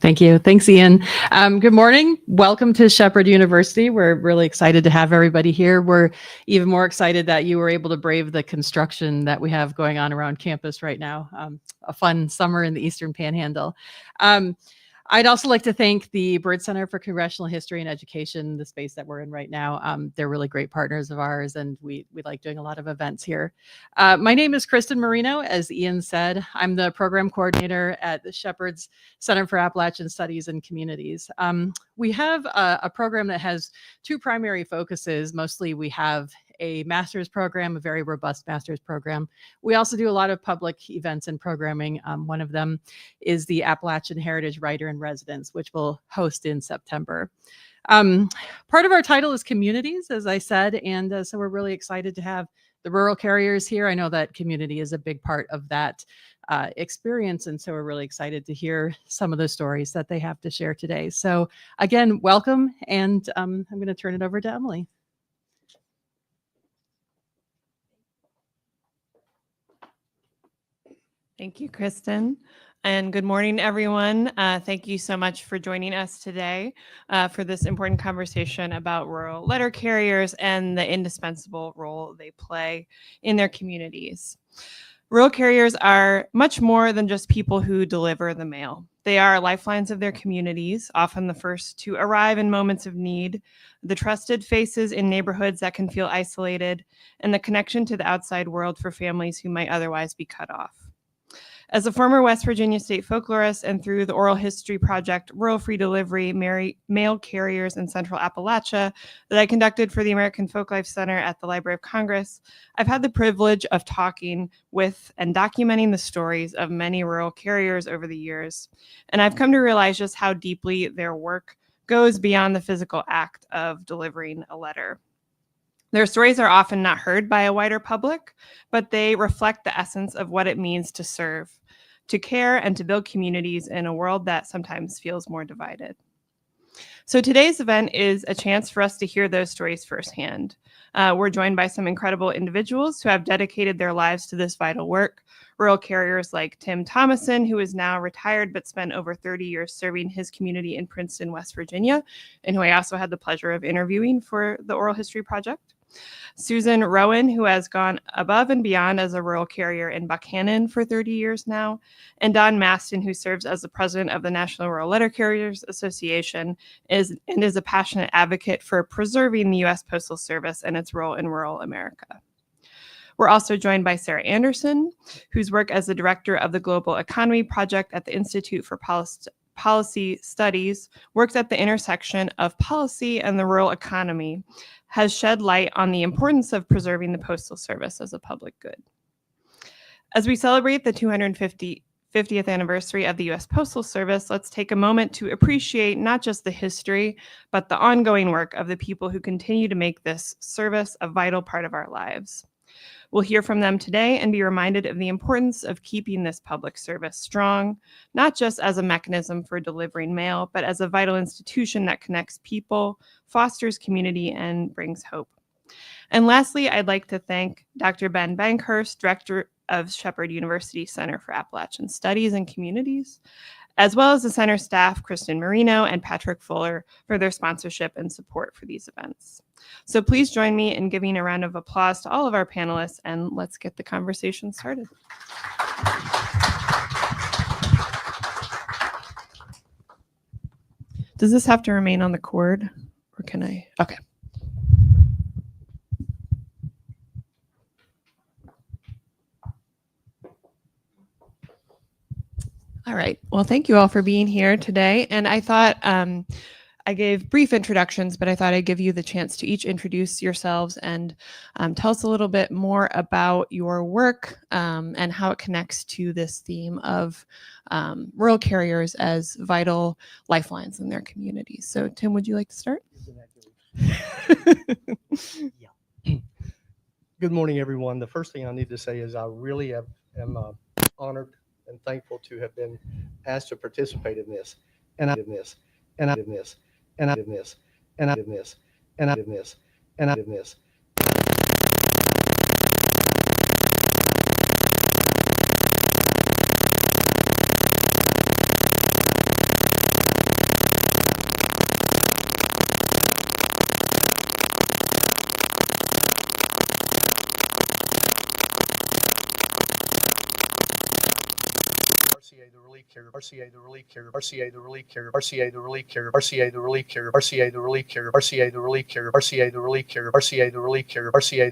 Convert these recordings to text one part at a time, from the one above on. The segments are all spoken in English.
Thank you. Thanks, Ian. Good morning. Welcome to Shepherd University. We're really excited to have everybody here. We're even more excited that you were able to brave the construction that we have going on around campus right now. A fun summer in the Eastern Panhandle. I'd also like to thank the Byrd Center for Congressional History and Education, the space that we're in right now. They're really great partners of ours, and we like doing a lot of events here. My name is Kristen Marino. As Ian said, I'm the program coordinator at the Shepherd's Center for Appalachian Studies and Communities. We have a program that has two primary focuses. Mostly we have a master's program, a very robust master's program. We also do a lot of public events and programming. One of them is the Appalachian Heritage Writer in Residence, which we'll host in September. Part of our title is communities, as I said, and so we're really excited to have the rural carriers here. I know that community is a big part of that experience, and so we're really excited to hear some of the stories that they have to share today. So again, welcome, and I'm going to turn it over to Emily. Thank you, Kristen. And good morning, everyone. Thank you so much for joining us today for this important conversation about rural letter carriers and the indispensable role they play in their communities. Rural carriers are much more than just people who deliver the mail. They are lifelines of their communities, often the first to arrive in moments of need, the trusted faces in neighborhoods that can feel isolated, and the connection to the outside world for families who might otherwise be cut off. As a former West Virginia state folklorist and through the oral history project Rural Free Delivery Mail Carriers in Central Appalachia that I conducted for the American Folklife Center at the Library of Congress, I've had the privilege of talking with and documenting the stories of many rural carriers over the years. And I've come to realize just how deeply their work goes beyond the physical act of delivering a letter. Their stories are often not heard by a wider public, but they reflect the essence of what it means to serve, to care, and to build communities in a world that sometimes feels more divided. So today's event is a chance for us to hear those stories firsthand. We're joined by some incredible individuals who have dedicated their lives to this vital work. Rural carriers like Tim Thomason, who is now retired but spent over 30 years serving his community in Princeton, West Virginia, and who I also had the pleasure of interviewing for the Oral History Project. Susan Rowan, who has gone above and beyond as a rural carrier in Buckhannon for 30 years now, and Don Maston, who serves as the president of the National Rural Letter Carriers Association is a passionate advocate for preserving the U.S. Postal Service and its role in rural America. We're also joined by Sarah Anderson, whose work as the director of the Global Economy Project at the Institute for Policy Studies works at the intersection of policy and the rural economy, has shed light on the importance of preserving the Postal Service as a public good. As we celebrate the 250th anniversary of the U.S. Postal Service, let's take a moment to appreciate not just the history, but the ongoing work of the people who continue to make this service a vital part of our lives. We'll hear from them today and be reminded of the importance of keeping this public service strong, not just as a mechanism for delivering mail, but as a vital institution that connects people, fosters community, and brings hope. And lastly, I'd like to thank Dr. Ben Bankhurst, Director of Shepherd University Center for Appalachian Studies and Communities, as well as the center staff, Kristen Marino and Patrick Fuller, for their sponsorship and support for these events. So please join me in giving a round of applause to all of our panelists, and let's get the conversation started. Does this have to remain on the cord, or can I? Okay. All right. Well, thank you all for being here today. And I thought I gave brief introductions, but I thought I'd give you the chance to each introduce yourselves and tell us a little bit more about your work and how it connects to this theme of rural carriers as vital lifelines in their communities. So, Tim, would you like to start? Yeah. Good morning, everyone. The first thing I need to say is I really am honored and thankful to have been asked to participate in this, and I did this, and I did this, and I did this, and I did this, and I did this, and I did this. carrier, RCA the relief carrier, RCA the relief carrier, RCA the relief carrier, RCA the relief carrier, RCA the relief carrier, RCA the relief carrier, RCA the relief carrier, RCA the relief carrier, RCA.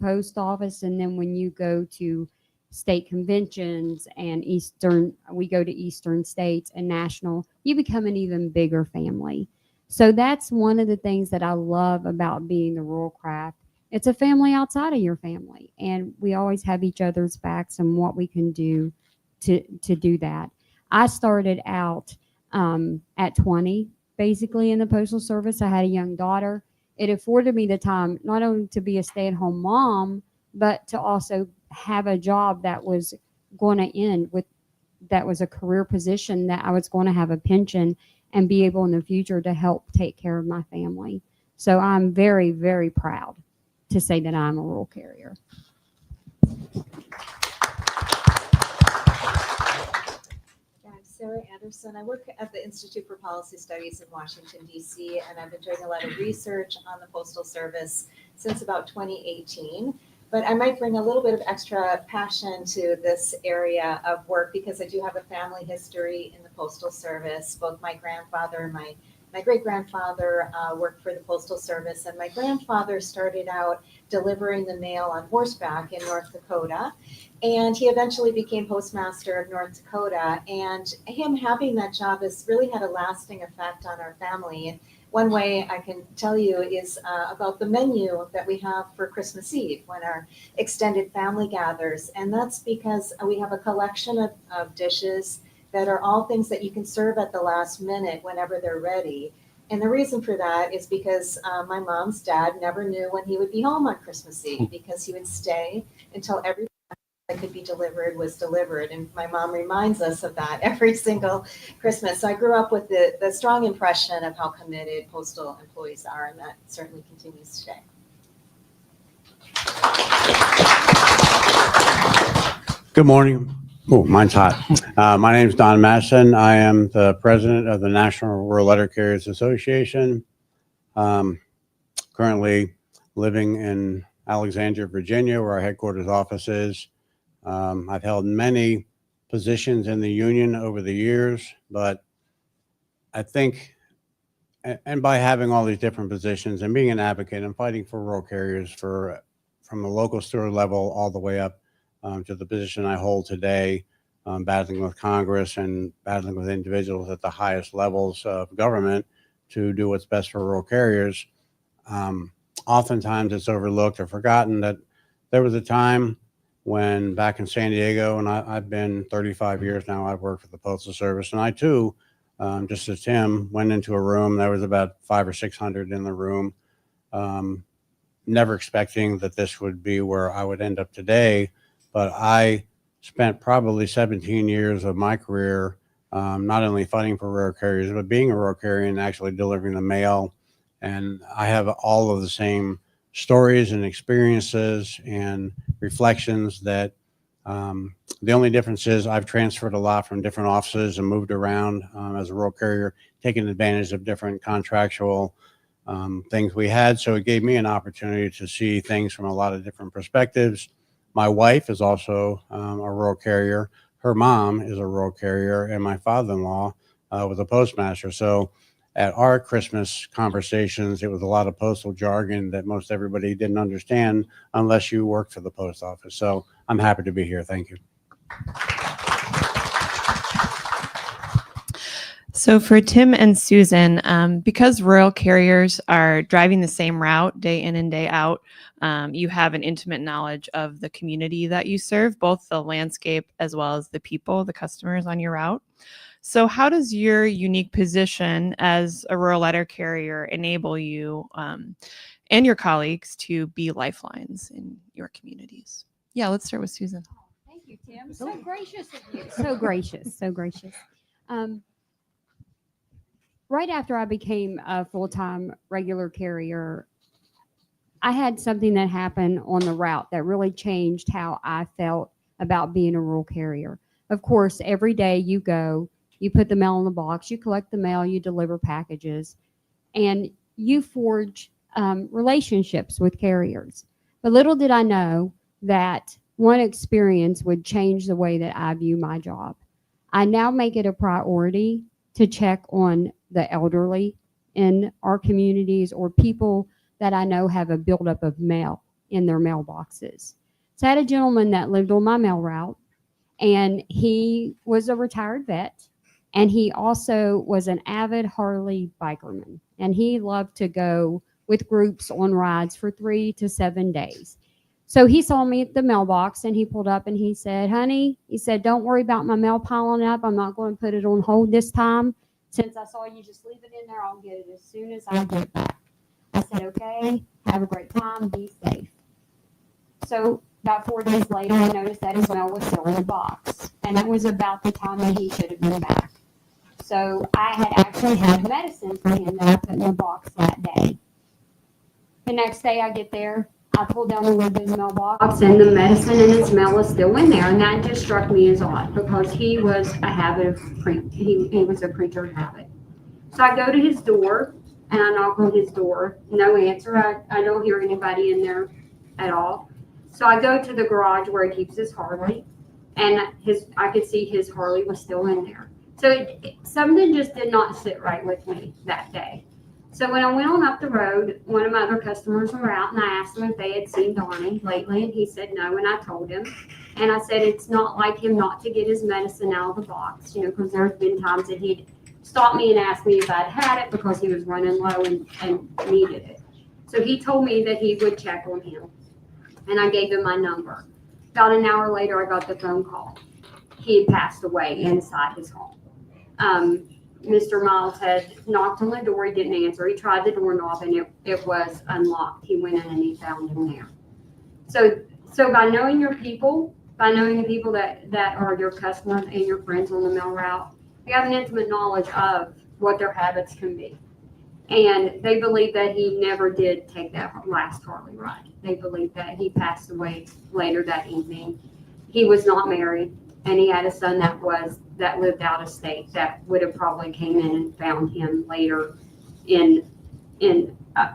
Post office, and then when you go to state conventions and we go to Eastern states and national, you become an even bigger family. So that's one of the things that I love about being the Rural Craft. It's a family outside of your family, and we always have each other's backs and what we can do to do that. I started out at 20, basically in the Postal Service. I had a young daughter. It afforded me the time not only to be a stay-at-home mom, but to also have a job that was going to end with, that was a career position that I was going to have a pension and be able in the future to help take care of my family. So I'm very, very proud to say that I'm a rural carrier. I'm Sarah Anderson. I work at the Institute for Policy Studies in Washington, D.C., and I've been doing a lot of research on the Postal Service since about 2018. But I might bring a little bit of extra passion to this area of work because I do have a family history in the Postal Service. Both my grandfather and my great-grandfather worked for the Postal Service, and my grandfather started out delivering the mail on horseback in North Dakota. And he eventually became postmaster of North Dakota. And him having that job has really had a lasting effect on our family. And one way I can tell you is about the menu that we have for Christmas Eve when our extended family gathers. And that's because we have a collection of dishes that are all things that you can serve at the last minute whenever they're ready. And the reason for that is because my mom's dad never knew when he would be home on Christmas Eve because he would stay until every that could be delivered was delivered. And my mom reminds us of that every single Christmas. So I grew up with the strong impression of how committed postal employees are, and that certainly continues today. Good morning. Oh, mine's hot. My name is Don Maston. I am the president of the National Rural Letter Carriers Association. Currently living in Alexandria, Virginia, where our headquarters office is. I've held many positions in the union over the years, but I think, and by having all these different positions and being an advocate and fighting for rural carriers from the local store level all the way up to the position I hold today, battling with Congress and battling with individuals at the highest levels of government to do what's best for rural carriers. Oftentimes it's overlooked or forgotten that there was a time when back in San Diego, and I've been 35 years now, I've worked for the Postal Service, and I too, just as Tim, went into a room, there was about 500 or 600 in the room, never expecting that this would be where I would end up today. But I spent probably 17 years of my career not only fighting for rural carriers, but being a rural carrier and actually delivering the mail. And I have all of the same stories and experiences and reflections that the only difference is I've transferred a lot from different offices and moved around as a rural carrier, taking advantage of different contractual things we had. So it gave me an opportunity to see things from a lot of different perspectives. My wife is also a rural carrier. Her mom is a rural carrier, and my father-in-law with the postmaster. So at our Christmas conversations, it was a lot of postal jargon that most everybody didn't understand unless you worked for the post office. So I'm happy to be here. Thank you. So for Tim and Susan, because rural carriers are driving the same route day in and day out, you have an intimate knowledge of the community that you serve, both the landscape as well as the people, the customers on your route. So how does your unique position as a rural letter carrier enable you and your colleagues to be lifelines in your communities? Yeah, let's start with Susan. Thank you, Tim. So gracious of you. So gracious. So gracious. Right after I became a full-time regular carrier, I had something that happened on the route that really changed how I felt about being a rural carrier. Of course, every day you go, you put the mail in the box, you collect the mail, you deliver packages, and you forge relationships with carriers. But little did I know that one experience would change the way that I view my job. I now make it a priority to check on the elderly in our communities or people that I know have a buildup of mail in their mailboxes. So I had a gentleman that lived on my mail route, and he was a retired vet, and he also was an avid Harley bikerman, and he loved to go with groups on rides for 3 to 7 days. So he saw me at the mailbox, and he pulled up and he said, "Honey," he said, "don't worry about my mail piling up. I'm not going to put it on hold this time. Since I saw you just leave it in there, I'll get it as soon as I get back." I said, "Okay, have a great time, be safe." So about 4 days later, I noticed that his mail was still in the box, and it was about the time that he should have been back. So I had actually had medicine for him that I put in the box that day. The next day I get there, I pull down the lid of his mailbox, and the medicine and his mail is still in there, and that just struck me as odd because he was he was a creature of habit. So I go to his door, and I knock on his door. No answer. I don't hear anybody in there at all. So I go to the garage where he keeps his Harley, and I could see his Harley was still in there. So something just did not sit right with me that day. So when I went on up the road, one of my other customers were out, and I asked him if they had seen Donnie lately, and he said no, and I told him. And I said it's not like him not to get his medicine out of the box, because there's been times that he'd stop me and ask me if I'd had it because he was running low and needed it. So he told me that he would check on him, and I gave him my number. About an hour later, I got the phone call. He had passed away inside his home. Mr. Miles had knocked on the door. He didn't answer. He tried the doorknob, and it was unlocked. He went in and he found him there. So by knowing your people, by knowing the people that are your customers and your friends on the mail route, you have an intimate knowledge of what their habits can be. And they believe that he never did take that last Harley ride. They believe that he passed away later that evening. He was not married, and he had a son that lived out of state that would have probably came in and found him later in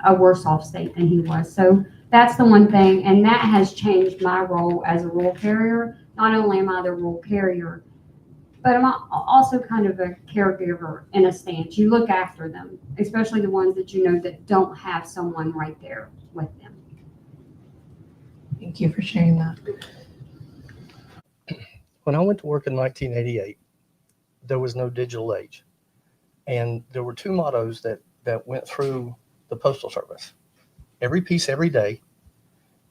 a worse off state than he was. So that's the one thing, and that has changed my role as a rural carrier. Not only am I the rural carrier, but I'm also kind of a caregiver in a stance. You look after them, especially the ones that that don't have someone right there with them. Thank you for sharing that. When I went to work in 1988, there was no digital age. And there were two mottos that went through the Postal Service. Every piece, every day.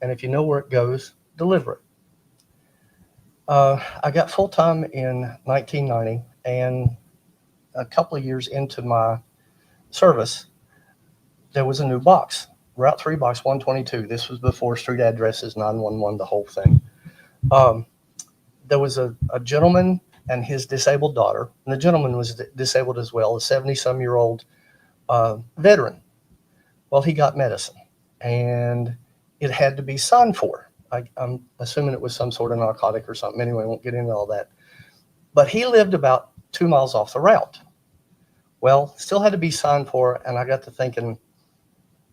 And if you know where it goes, deliver it. I got full-time in 1990, and a couple of years into my service, there was a new box, Route 3 Box 122. This was before street addresses, 911, the whole thing. There was a gentleman and his disabled daughter, and the gentleman was disabled as well, a 70-some-year-old veteran. Well, he got medicine, and it had to be signed for. I'm assuming it was some sort of narcotic or something. Anyway, I won't get into all that. But he lived about 2 miles off the route. Well, still had to be signed for, and I got to thinking,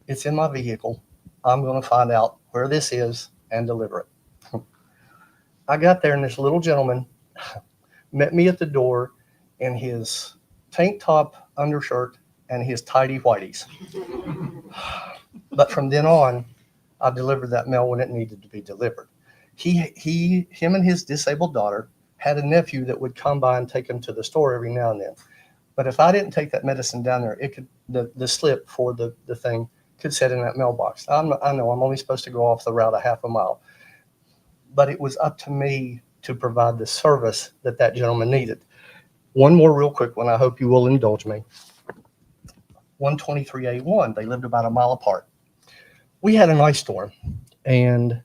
it's in my vehicle. I'm going to find out where this is and deliver it. I got there, and this little gentleman met me at the door in his tank top, undershirt, and his tidy whities. But from then on, I delivered that mail when it needed to be delivered. Him and his disabled daughter had a nephew that would come by and take him to the store every now and then. But if I didn't take that medicine down there, it could the slip for the thing could sit in that mailbox. I know I'm only supposed to go off the route a half a mile, but it was up to me to provide the service that gentleman needed. One more real quick one. I hope you will indulge me. 123A1. They lived about a mile apart. We had an ice storm, and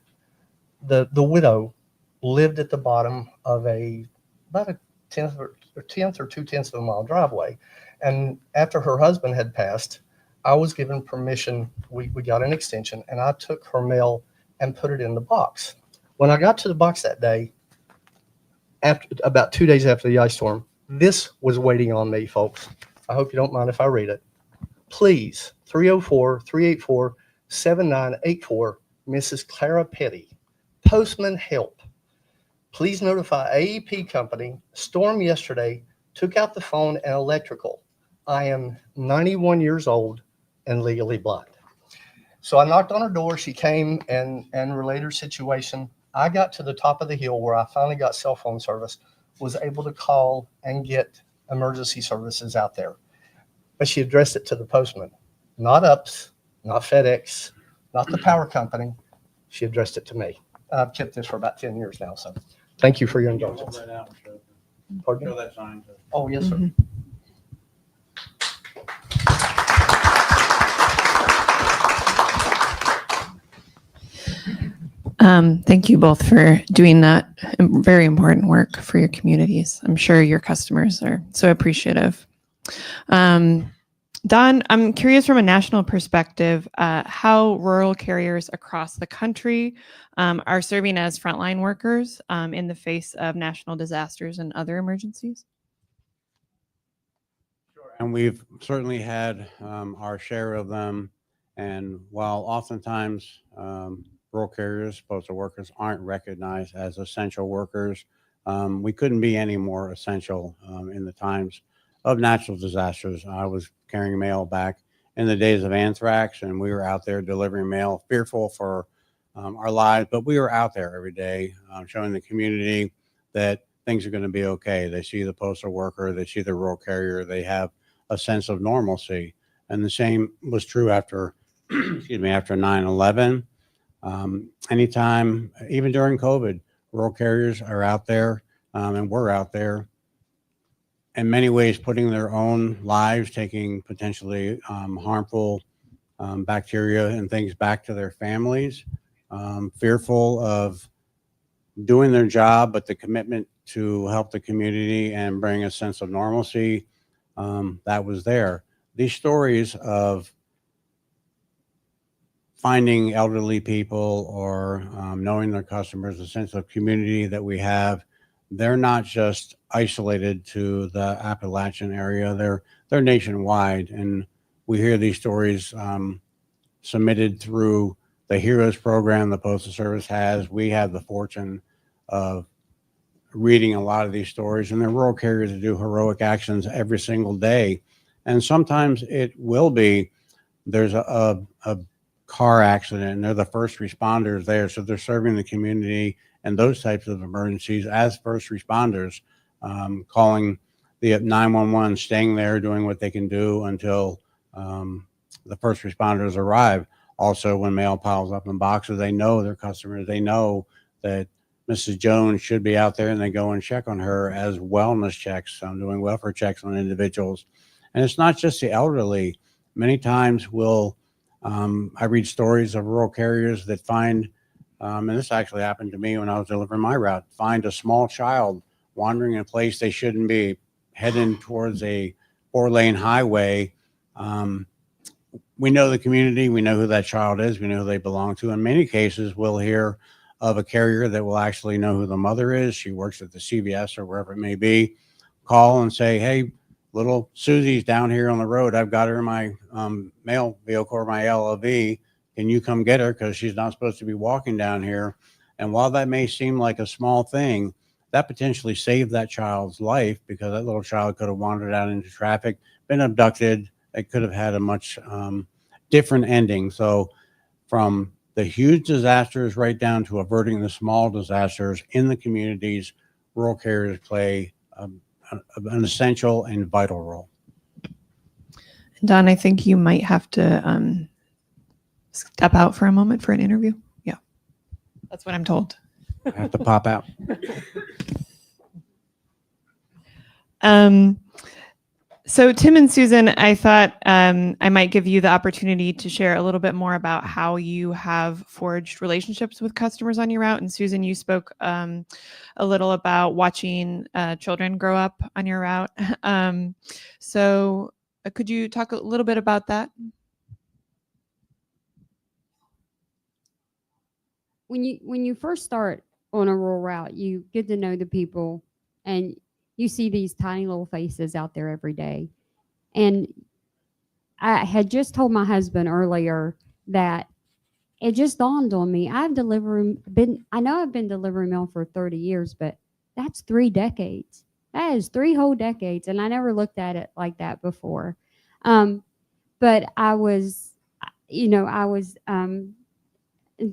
the widow lived at the bottom of about a tenth or 2/10 of a mile driveway. And after her husband had passed, I was given permission. We got an extension, and I took her mail and put it in the box. When I got to the box that day, about 2 days after the ice storm, this was waiting on me, folks. I hope you don't mind if I read it. Please, 304-384-7984, Mrs. Clara Petty. Postman help. Please notify AEP company. Storm yesterday took out the phone and electrical. I am 91 years old and legally blind. So I knocked on her door. She came and relayed her situation. I got to the top of the hill where I finally got cell phone service, was able to call and get emergency services out there. But she addressed it to the postman, not UPS, not FedEx, not the power company. She addressed it to me. I've kept this for about 10 years now, so thank you for your indulgence. Pardon me? Show that sign to. Oh, yes, sir. Thank you both for doing that very important work for your communities. I'm sure your customers are so appreciative. Don, I'm curious from a national perspective, how rural carriers across the country are serving as frontline workers in the face of national disasters and other emergencies. And we've certainly had our share of them. And while oftentimes rural carriers, postal workers aren't recognized as essential workers, we couldn't be any more essential in the times of natural disasters. I was carrying mail back in the days of anthrax, and we were out there delivering mail, fearful for our lives, but we were out there every day showing the community that things are going to be okay. They see the postal worker, they see the rural carrier, they have a sense of normalcy. And the same was true after, excuse me, after 9/11. Anytime, even during COVID, rural carriers are out there and we're out there in many ways putting their own lives, taking potentially harmful bacteria and things back to their families, fearful of doing their job, but the commitment to help the community and bring a sense of normalcy that was there. These stories of finding elderly people or knowing their customers, the sense of community that we have, they're not just isolated to the Appalachian area. They're nationwide, and we hear these stories submitted through the Heroes program the Postal Service has. We have the fortune of reading a lot of these stories, and they're rural carriers that do heroic actions every single day. And sometimes it will be there's a car accident and they're the first responders there, so they're serving the community and those types of emergencies as first responders, calling the 911, staying there, doing what they can do until the first responders arrive. Also, when mail piles up in boxes, they know their customers, they know that Mrs. Jones should be out there, and they go and check on her as wellness checks, doing welfare checks on individuals. And it's not just the elderly. Many times I read stories of rural carriers that find, and this actually happened to me when I was delivering my route, find a small child wandering in a place they shouldn't be, heading towards a 4-lane highway. We know the community, we know who that child is, we know who they belong to. In many cases, we'll hear of a carrier that will actually know who the mother is. She works at the CVS or wherever it may be. Call and say, hey, little Susie's down here on the road. I've got her in my mail vehicle or my LLV. Can you come get her? Because she's not supposed to be walking down here. And while that may seem like a small thing, that potentially saved that child's life, because that little child could have wandered out into traffic, been abducted. It could have had a much different ending. So from the huge disasters right down to averting the small disasters in the communities, rural carriers play an essential and vital role. Don, I think you might have to step out for a moment for an interview. Yeah, that's what I'm told. I have to pop out. So Tim and Susan, I thought I might give you the opportunity to share a little bit more about how you have forged relationships with customers on your route. And Susan, you spoke a little about watching children grow up on your route. So could you talk a little bit about that? When you first start on a rural route, you get to know the people, and you see these tiny little faces out there every day. And I had just told my husband earlier that it just dawned on me. I know I've been delivering mail for 30 years, but that's 3 decades. That is 3 whole decades. And I never looked at it like that before. But I was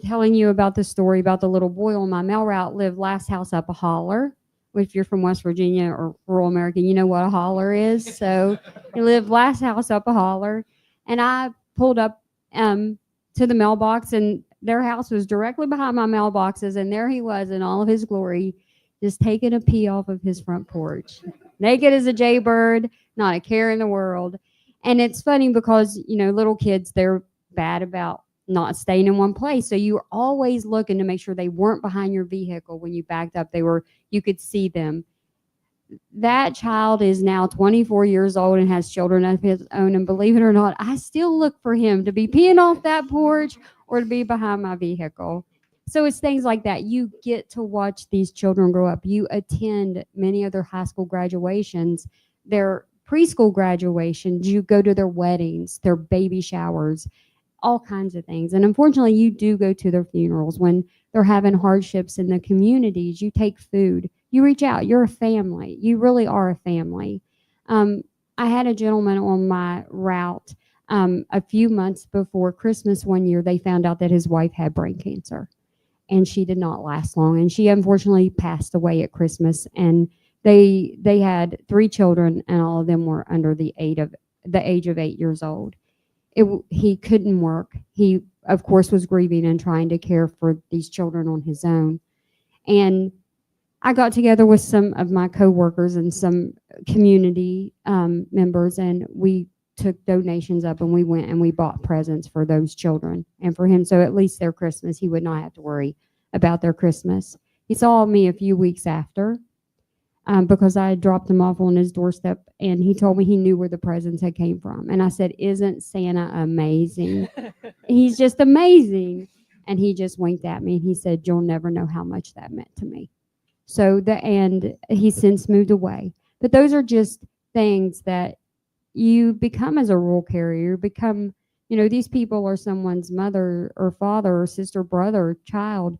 telling you about the story about the little boy on my mail route lived last house up a holler. If you're from West Virginia or rural America, you know what a holler is. So he lived last house up a holler. And I pulled up to the mailbox, and their house was directly behind my mailboxes. And there he was in all of his glory, just taking a pee off of his front porch. Naked as a jaybird, not a care in the world. And it's funny because, little kids, they're bad about not staying in one place. So you were always looking to make sure they weren't behind your vehicle when you backed up. You could see them. That child is now 24 years old and has children of his own. And believe it or not, I still look for him to be peeing off that porch or to be behind my vehicle. So it's things like that. You get to watch these children grow up. You attend many of their high school graduations, their preschool graduations. You go to their weddings, their baby showers, all kinds of things. And unfortunately, you do go to their funerals when they're having hardships in the communities. You take food, you reach out, you're a family. You really are a family. I had a gentleman on my route a few months before Christmas one year. They found out that his wife had brain cancer, and she did not last long. And she unfortunately passed away at Christmas. And they had 3 children, and all of them were under the age of 8 years old. He couldn't work. He, of course, was grieving and trying to care for these children on his own. And I got together with some of my coworkers and some community members, and we took donations up, and we went and we bought presents for those children and for him. So at least their Christmas, he would not have to worry about their Christmas. He saw me a few weeks after because I had dropped him off on his doorstep, and he told me he knew where the presents had came from. And I said, "Isn't Santa amazing?" He's just amazing. And he just winked at me, and he said, "You'll never know how much that meant to me." So he's since moved away. But those are just things that you become as a rural carrier. These people are someone's mother or father or sister, brother, or child.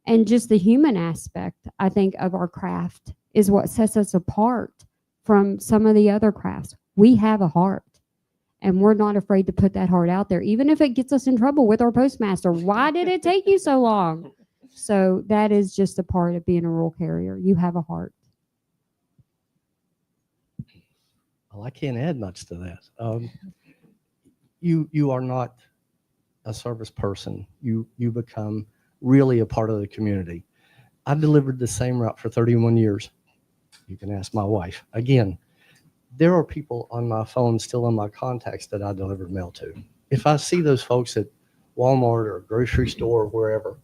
And just the human aspect, I think, of our craft is what sets us apart from some of the other crafts. We have a heart, and we're not afraid to put that heart out there, even if it gets us in trouble with our postmaster. Why did it take you so long? So that is just a part of being a rural carrier. You have a heart. Well, I can't add much to that. You are not a service person. You become really a part of the community. I've delivered the same route for 31 years. You can ask my wife. Again, there are people on my phone still in my contacts that I delivered mail to. If I see those folks at Walmart or a grocery store or wherever,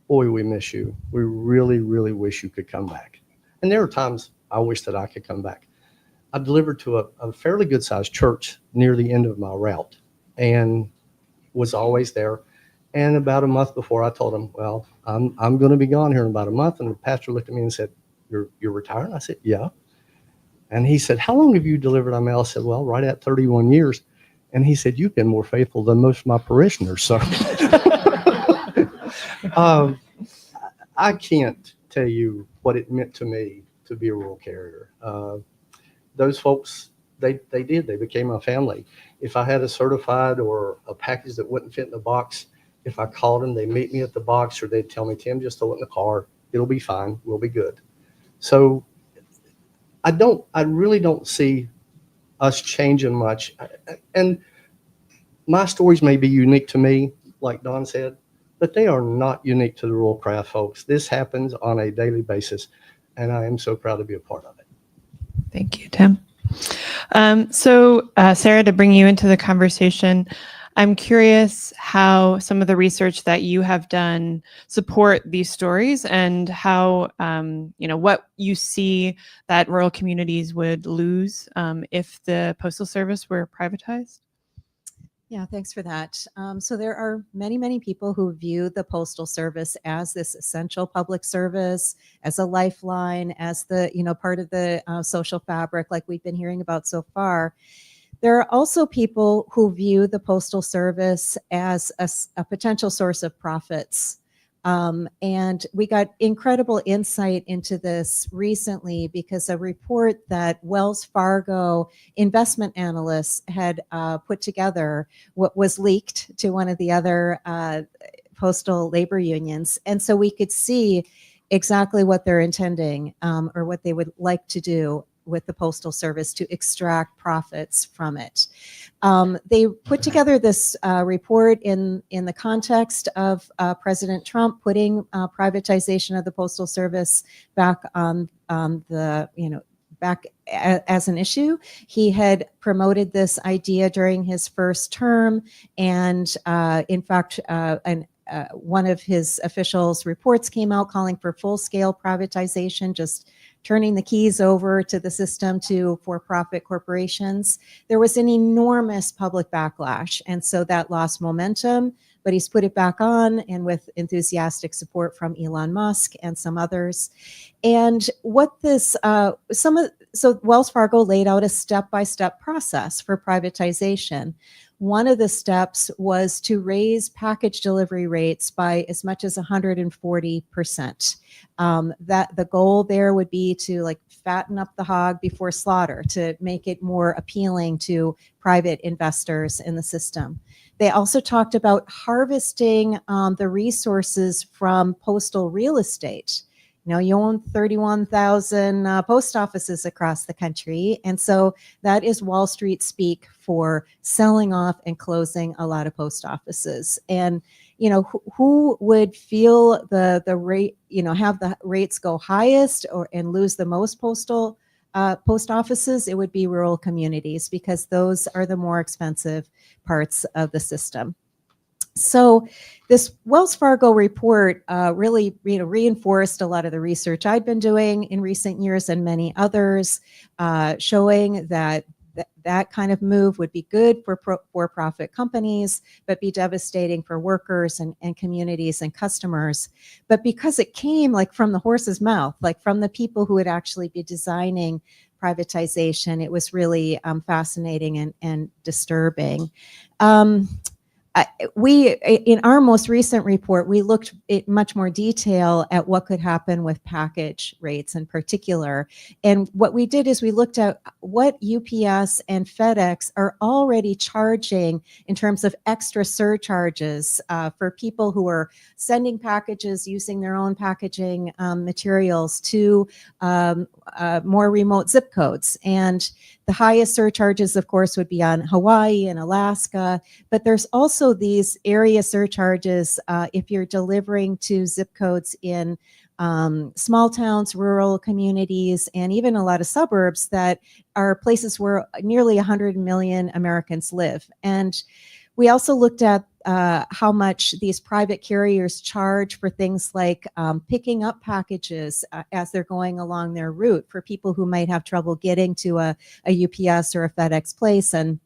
boy, we miss you. We really, really wish you could come back. And there are times I wish that I could come back. I delivered to a fairly good sized church near the end of my route and was always there. And about a month before, I told him, "Well, I'm going to be gone here in about a month." And the pastor looked at me and said, You're retiring? I said, "Yeah." And he said, "How long have you delivered on mail?" I said, "Well, right at 31 years. And he said, "You've been more faithful than most of my parishioners." So I can't tell you what it meant to me to be a rural carrier. Those folks, they became my family. If I had a certified or a package that wouldn't fit in the box, if I called them, they meet me at the box, or they'd tell me, Tim, just throw it in the car. It'll be fine. We'll be good. So I really don't see us changing much. And my stories may be unique to me, like Don said, but they are not unique to the rural craft folks. This happens on a daily basis, and I am so proud to be a part of it. Thank you, Tim. So, Sarah, to bring you into the conversation, I'm curious how some of the research that you have done support these stories, and how, what you see that rural communities would lose if the Postal Service were privatized. Yeah, thanks for that. So there are many, many people who view the Postal Service as this essential public service, as a lifeline, as the, part of the social fabric, like we've been hearing about so far. There are also people who view the Postal Service as a potential source of profits. And we got incredible insight into this recently because a report that Wells Fargo investment analysts had put together was leaked to one of the other postal labor unions. And so we could see exactly what they're intending or what they would like to do with the Postal Service to extract profits from it. They put together this report in the context of President Trump putting privatization of the Postal Service back on back as an issue. He had promoted this idea during his first term, and in fact, one of his officials' reports came out calling for full-scale privatization, just turning the keys over to the system to for-profit corporations. There was an enormous public backlash, and so that lost momentum, but he's put it back on, and with enthusiastic support from Elon Musk and some others. And what this, so Wells Fargo laid out a step-by-step process for privatization. One of the steps was to raise package delivery rates by as much as 140%. That the goal there would be to fatten up the hog before slaughter, to make it more appealing to private investors in the system. They also talked about harvesting the resources from postal real estate. You own 31,000 post offices across the country. And so that is Wall Street speak for selling off and closing a lot of post offices. And, who would feel the rate, have the rates go highest and lose the most post offices? It would be rural communities, because those are the more expensive parts of the system. So this Wells Fargo report really reinforced a lot of the research I'd been doing in recent years and many others, showing that that kind of move would be good for for-profit companies, but be devastating for workers and communities and customers. But because it came from the horse's mouth, from the people who would actually be designing privatization, it was really fascinating and disturbing. We, in our most recent report, we looked in much more detail at what could happen with package rates in particular. And what we did is we looked at what UPS and FedEx are already charging in terms of extra surcharges for people who are sending packages using their own packaging materials to more remote zip codes. And the highest surcharges, of course, would be on Hawaii and Alaska, but there's also these area surcharges if you're delivering to zip codes in small towns, rural communities, and even a lot of suburbs that are places where nearly 100 million Americans live. And we also looked at how much these private carriers charge for things like picking up packages as they're going along their route for people who might have trouble getting to a UPS or a FedEx place. And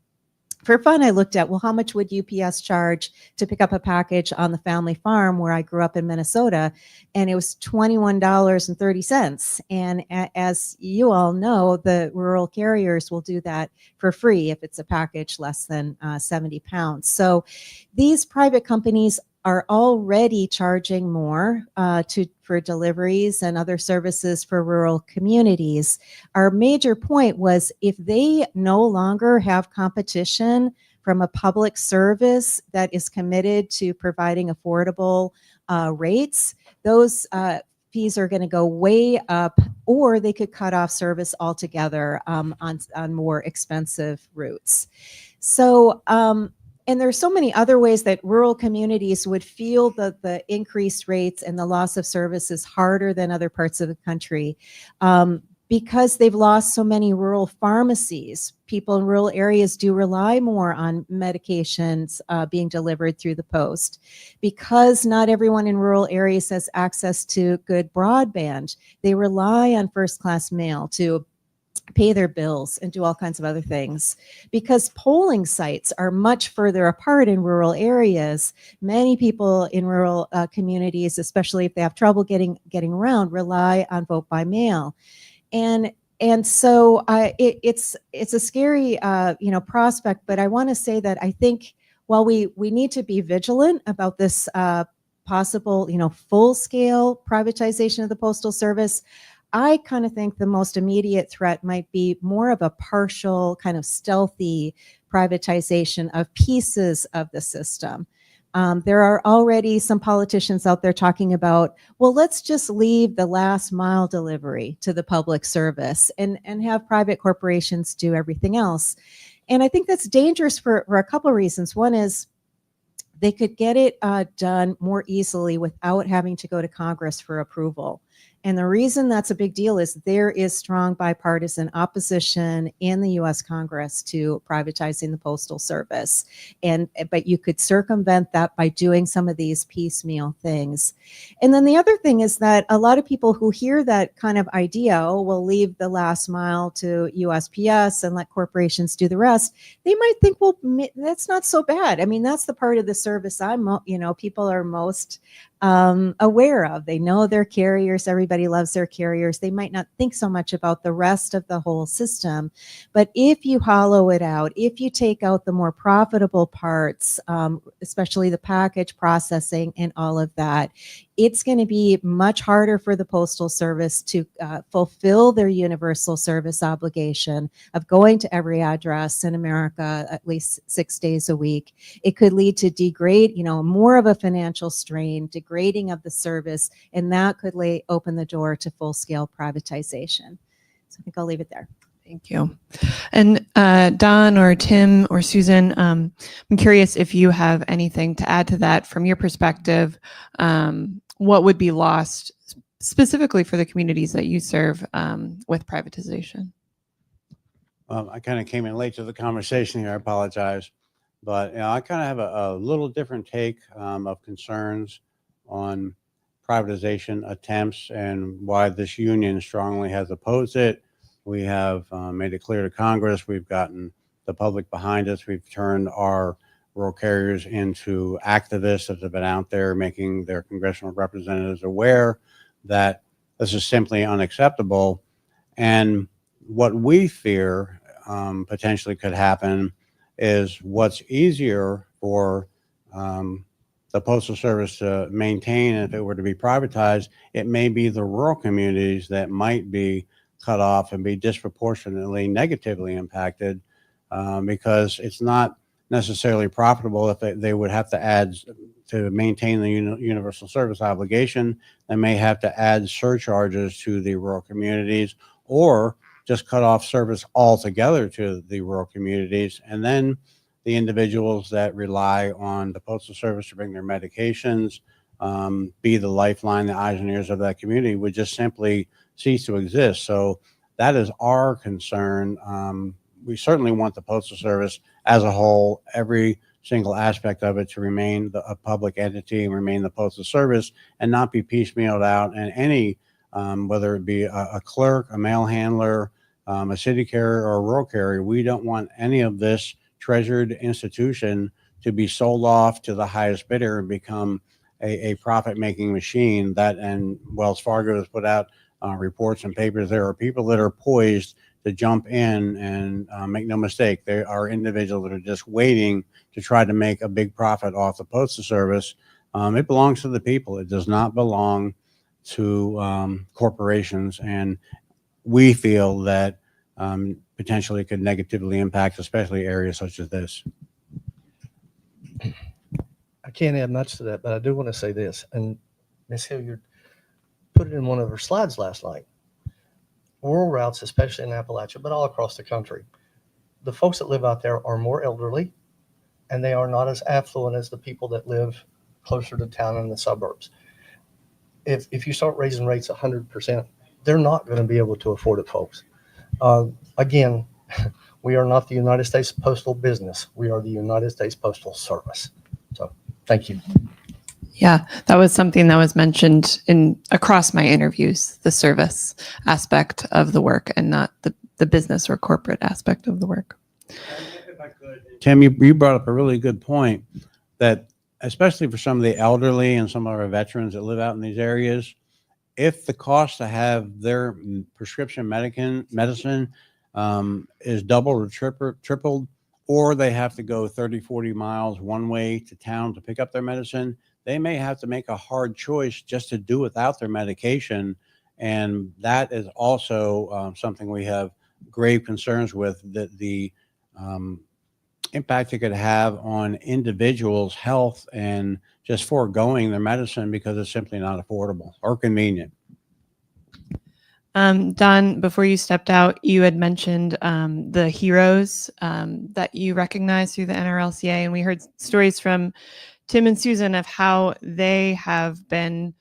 for fun, I looked at, well, how much would UPS charge to pick up a package on the family farm where I grew up in Minnesota? And it was $21.30. And as you all know, the rural carriers will do that for free if it's a package less than 70 pounds. So these private companies are already charging more for deliveries and other services for rural communities. Our major point was if they no longer have competition from a public service that is committed to providing affordable rates, those fees are going to go way up, or they could cut off service altogether on more expensive routes. So, and there's so many other ways that rural communities would feel the increased rates and the loss of services harder than other parts of the country. Because they've lost so many rural pharmacies. People in rural areas do rely more on medications being delivered through the post. Because not everyone in rural areas has access to good broadband, they rely on first-class mail to pay their bills and do all kinds of other things. Because polling sites are much further apart in rural areas, many people in rural communities, especially if they have trouble getting around, rely on vote by mail. And so it's a scary prospect, but I want to say that I think while we need to be vigilant about this possible full scale privatization of the Postal Service, I kind of think the most immediate threat might be more of a partial kind of stealthy privatization of pieces of the system. There are already some politicians out there talking about, well, let's just leave the last mile delivery to the public service and have private corporations do everything else. And I think that's dangerous for a couple of reasons. One is they could get it done more easily without having to go to Congress for approval. And the reason that's a big deal is there is strong bipartisan opposition in the U.S. Congress to privatizing the Postal Service. But you could circumvent that by doing some of these piecemeal things. And then the other thing is that a lot of people who hear that kind of idea, oh, we'll leave the last mile to USPS and let corporations do the rest, they might think, well, that's not so bad. I mean, that's the part of the service people are most aware of. They know their carriers. Everybody loves their carriers. They might not think so much about the rest of the whole system. But if you hollow it out, if you take out the more profitable parts, especially the package processing and all of that, it's going to be much harder for the Postal Service to fulfill their universal service obligation of going to every address in America at least 6 days a week. It could lead to more of a financial strain, degrading of the service, and that could open the door to full-scale privatization. So I think I'll leave it there. Thank you. And Don or Tim or Susan, I'm curious if you have anything to add to that from your perspective. What would be lost specifically for the communities that you serve with privatization? I kind of came in late to the conversation here. I apologize. But I kind of have a little different take of concerns on privatization attempts and why this union strongly has opposed it. We have made it clear to Congress. We've gotten the public behind us. We've turned our rural carriers into activists that have been out there making their congressional representatives aware that this is simply unacceptable. And what we fear potentially could happen is what's easier for the Postal Service to maintain, and if it were to be privatized, it may be the rural communities that might be cut off and be disproportionately negatively impacted because it's not necessarily profitable. If they would have to add to maintain the universal service obligation, they may have to add surcharges to the rural communities or just cut off service altogether to the rural communities. And then the individuals that rely on the Postal Service to bring their medications, be the lifeline, the eyes and ears of that community, would just simply cease to exist. So that is our concern. We certainly want the Postal Service as a whole, every single aspect of it, to remain a public entity and remain the Postal Service and not be piecemealed out. And any, whether it be a clerk, a mail handler, a city carrier or a rural carrier, we don't want any of this treasured institution to be sold off to the highest bidder and become a profit-making machine. That, and Wells Fargo has put out reports and papers. There are people that are poised to jump in and make no mistake, there are individuals that are just waiting to try to make a big profit off the Postal Service. It belongs to the people. It does not belong to corporations. And we feel that potentially could negatively impact, especially areas such as this. I can't add much to that, but I do want to say this. And Ms. Hilliard put it in one of her slides last night. Rural routes, especially in Appalachia, but all across the country, the folks that live out there are more elderly, and they are not as affluent as the people that live closer to town in the suburbs. If you start raising rates 100%, they're not going to be able to afford it, folks. Again, we are not the United States Postal Business. We are the United States Postal Service. So thank you. Yeah, that was something that was mentioned across my interviews, the service aspect of the work and not the business or corporate aspect of the work. If I could, Tim, you brought up a really good point that especially for some of the elderly and some of our veterans that live out in these areas, if the cost to have their prescription medicine is doubled or tripled, or they have to go 30, 40 miles one way to town to pick up their medicine, they may have to make a hard choice just to do without their medication. And that is also something we have grave concerns with, that the impact it could have on individuals' health and just foregoing their medicine because it's simply not affordable or convenient. Don, before you stepped out, you had mentioned the heroes that you recognize through the NRLCA, and we heard stories from Tim and Susan of how they have been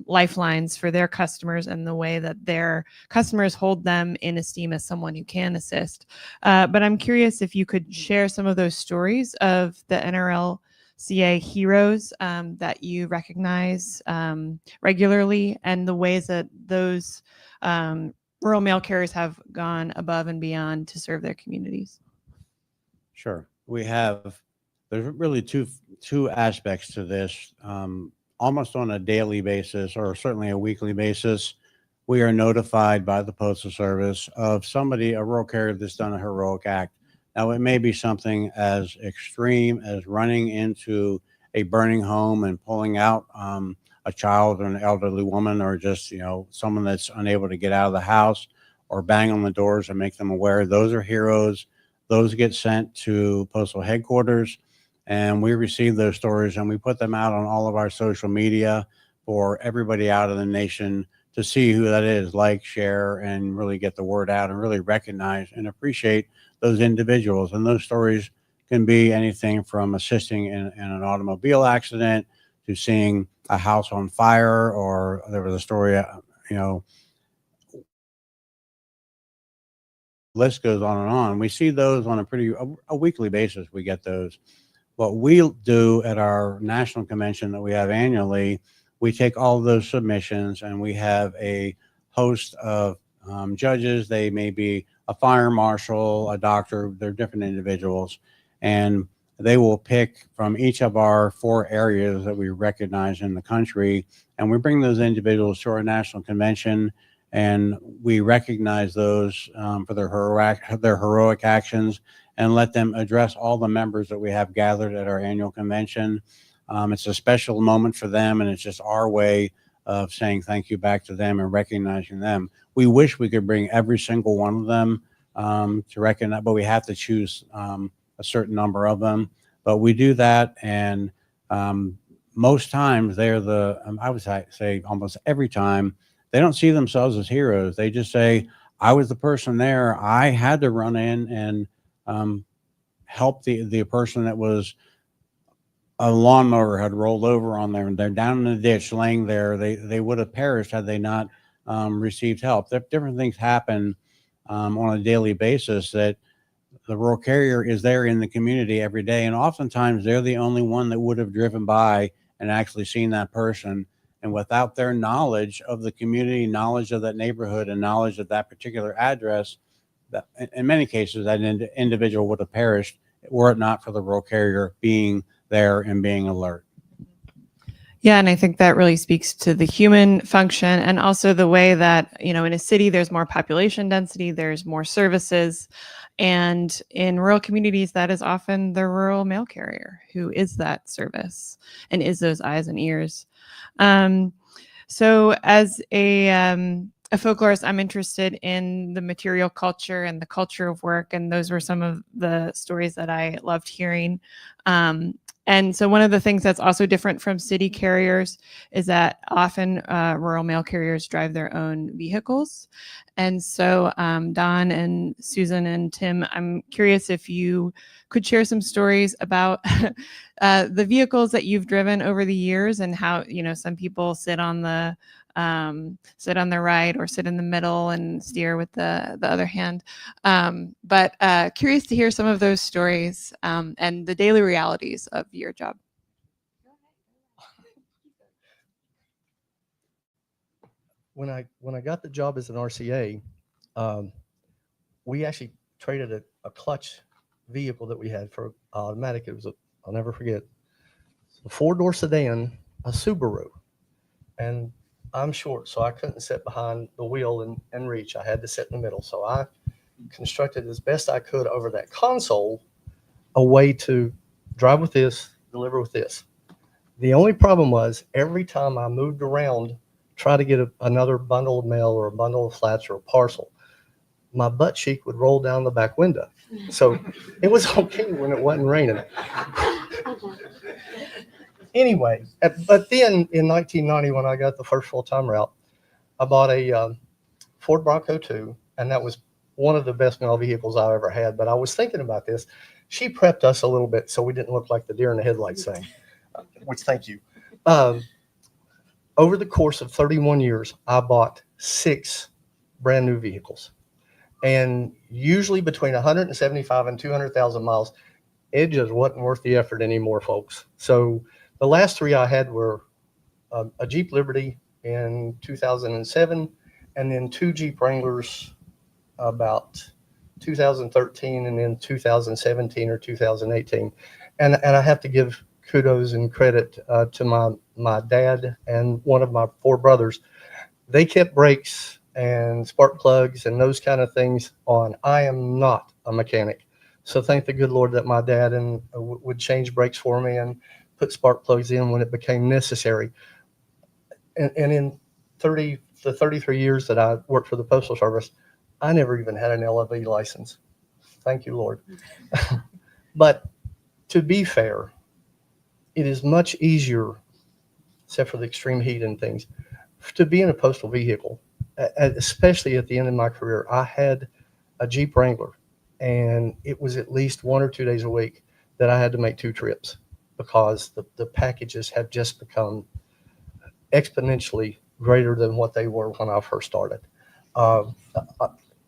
lifelines for their customers and the way that their customers hold them in esteem as someone who can assist. But I'm curious if you could share some of those stories of the NRLCA heroes that you recognize regularly, and the ways that those rural mail carriers have gone above and beyond to serve their communities. Sure. There's really two aspects to this. Almost on a daily basis, or certainly a weekly basis, we are notified by the Postal Service of somebody, a rural carrier that's done a heroic act. Now, it may be something as extreme as running into a burning home and pulling out a child or an elderly woman, or just, someone that's unable to get out of the house, or bang on the doors and make them aware. Those are heroes. Those get sent to postal headquarters, and we receive those stories and we put them out on all of our social media for everybody out of the nation to see who that is, like, share, and really get the word out and really recognize and appreciate those individuals. And those stories can be anything from assisting in an automobile accident to seeing a house on fire, or there was a story, list goes on and on. We see those on a weekly basis. We get those. What we do at our national convention that we have annually, we take all of those submissions and we have a host of judges. They may be a fire marshal, a doctor, they're different individuals, and they will pick from each of our 4 areas that we recognize in the country, and we bring those individuals to our national convention, and we recognize those for their heroic actions, and let them address all the members that we have gathered at our annual convention. It's a special moment for them, and it's just our way of saying thank you back to them and recognizing them. We wish we could bring every single one of them to recognize, but we have to choose a certain number of them. But we do that, and most times they're I would say almost every time, they don't see themselves as heroes. They just say, I was the person there. I had to run in and help the person that was a lawnmower had rolled over on there, and they're down in the ditch laying there. They would have perished had they not received help. Different things happen on a daily basis, that the rural carrier is there in the community every day, and oftentimes they're the only one that would have driven by and actually seen that person. And without their knowledge of the community, knowledge of that neighborhood, and knowledge of that particular address, that in many cases that individual would have perished were it not for the rural carrier being there and being alert. Yeah, and I think that really speaks to the human function, and also the way that, in a city there's more population density, there's more services, And in rural communities, that is often the rural mail carrier who is that service and is those eyes and ears. So as a folklorist, I'm interested in the material culture and the culture of work, and those were some of the stories that I loved hearing. And so one of the things that's also different from city carriers is that often rural mail carriers drive their own vehicles. And so Don and Susan and Tim, I'm curious if you could share some stories about the vehicles that you've driven over the years and how, some people sit on the right or sit in the middle and steer with the other hand. But curious to hear some of those stories and the daily realities of your job. When I got the job as an RCA, we actually traded a clutch vehicle that we had for automatic. It was I'll never forget, a 4-door sedan, a Subaru, and I'm short, so I couldn't sit behind the wheel and reach. I had to sit in the middle. So I constructed as best I could over that console a way to drive with this, deliver with this. The only problem was every time I moved around, try to get another bundle of mail or a bundle of flats or a parcel, my butt cheek would roll down the back window. So it was okay when it wasn't raining. Anyway, but then in 1990, when I got the first full-time route, I bought a Ford Bronco 2, and that was one of the best mail vehicles I ever had. But I was thinking about this. She prepped us a little bit so we didn't look like the deer in the headlights thing, which thank you. Over the course of 31 years, I bought 6 brand new vehicles. And usually between 175 and 200,000 miles, it just wasn't worth the effort anymore, folks. So the last 3 I had were a Jeep Liberty in 2007, and then 2 Jeep Wranglers about 2013, and then 2017 or 2018. And I have to give kudos and credit to my dad and one of my 4 brothers. They kept brakes and spark plugs and those kind of things on. I am not a mechanic. So thank the good Lord that my dad would change brakes for me and put spark plugs in when it became necessary. And in 33 years that I worked for the Postal Service, I never even had an LLV license. Thank you, Lord. But to be fair, it is much easier, except for the extreme heat and things, to be in a postal vehicle, especially at the end of my career. I had a Jeep Wrangler, and it was at least 1 or 2 days a week that I had to make 2 trips because the packages have just become exponentially greater than what they were when I first started.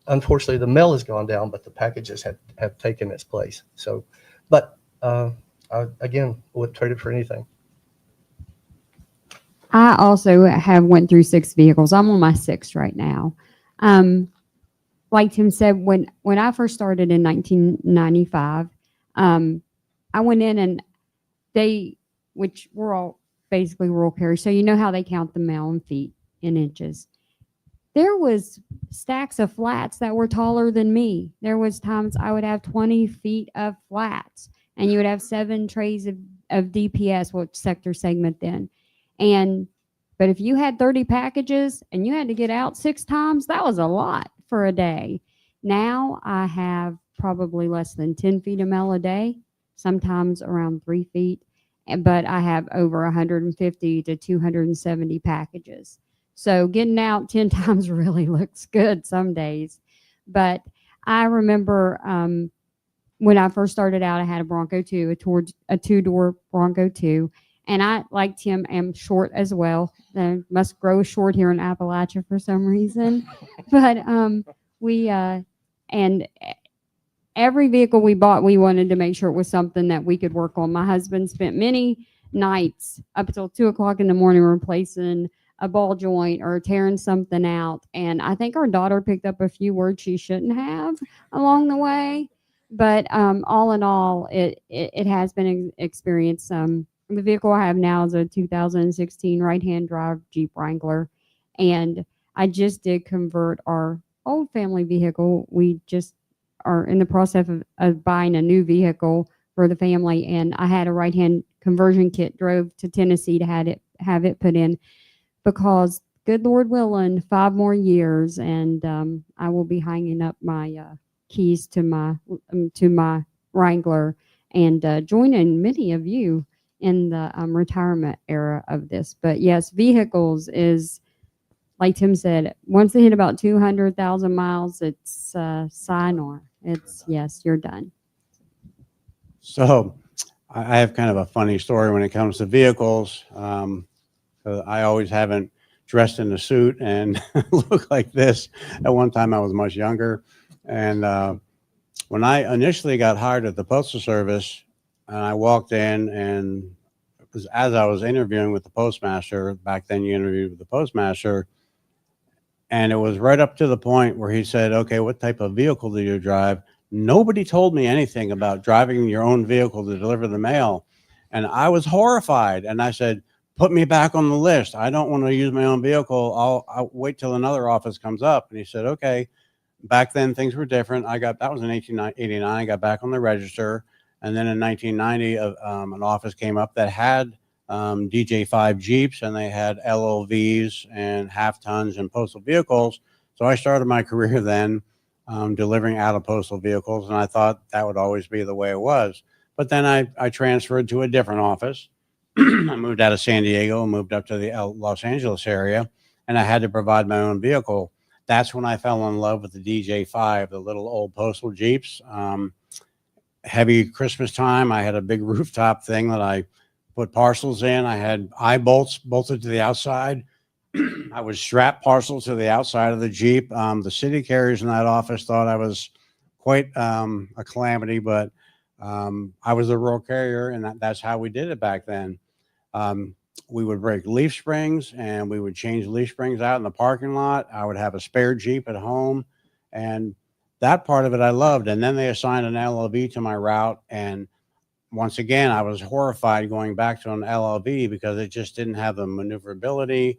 Unfortunately, the mail has gone down, but the packages have taken its place. So, but I, again, wouldn't trade it for anything. I also have went through 6 vehicles. I'm on my 6th right now. Like Tim said, when I first started in 1995, I went in and which we're all basically rural carriers, so you know how they count the mail in feet, in inches. There was stacks of flats that were taller than me. There was times I would have 20 feet of flats, and you would have 7 trays of DPS, which sector segment then. But if you had 30 packages and you had to get out 6 times, that was a lot for a day. Now I have probably less than 10 feet of mail a day, sometimes around 3 feet, but I have over 150 to 270 packages. So getting out 10 times really looks good some days. But I remember when I first started out, I had a Bronco 2, a 2-door Bronco 2. And I, like Tim, am short as well. I must grow short here in Appalachia for some reason. But and every vehicle we bought, we wanted to make sure it was something that we could work on. My husband spent many nights up until 2 o'clock in the morning replacing a ball joint or tearing something out. And I think our daughter picked up a few words she shouldn't have along the way. But all in all, it has been an experience. The vehicle I have now is a 2016 right-hand drive Jeep Wrangler. And I just did convert our old family vehicle. We just are in the process of buying a new vehicle for the family, and I had a right-hand conversion kit, drove to Tennessee to have it put in, because good Lord willing, 5 more years, and I will be hanging up my keys to my Wrangler and joining many of you in the retirement era of this. But yes, vehicles is, like Tim said, once they hit about 200,000 miles, it's sayonara. It's, yes, you're done. So I have kind of a funny story when it comes to vehicles. I always haven't dressed in a suit and looked like this. At one time I was much younger. And when I initially got hired at the Postal Service, and I walked in, and it was as I was interviewing with the postmaster. Back then you interviewed with the postmaster, and it was right up to the point where he said, okay, what type of vehicle do you drive? Nobody told me anything about driving your own vehicle to deliver the mail. And I was horrified. And I said, put me back on the list. I don't want to use my own vehicle. I'll wait till another office comes up. And he said, okay. Back then things were different. That was in 1889. I got back on the register. And then in 1990, an office came up that had DJ5 Jeeps, and they had LLVs and half tons and postal vehicles. So I started my career then delivering out of postal vehicles, and I thought that would always be the way it was. But then I transferred to a different office. I moved out of San Diego and moved up to the Los Angeles area, and I had to provide my own vehicle. That's when I fell in love with the DJ5, the little old postal Jeeps. Heavy Christmas time, I had a big rooftop thing that I put parcels in. I had eye bolts bolted to the outside. I would strap parcels to the outside of the Jeep. The city carriers in that office thought I was quite a calamity, but I was a rural carrier, and that's how we did it back then. We would break leaf springs, and we would change leaf springs out in the parking lot. I would have a spare Jeep at home, and that part of it I loved. And then they assigned an LLV to my route, and once again, I was horrified going back to an LLV because it just didn't have the maneuverability.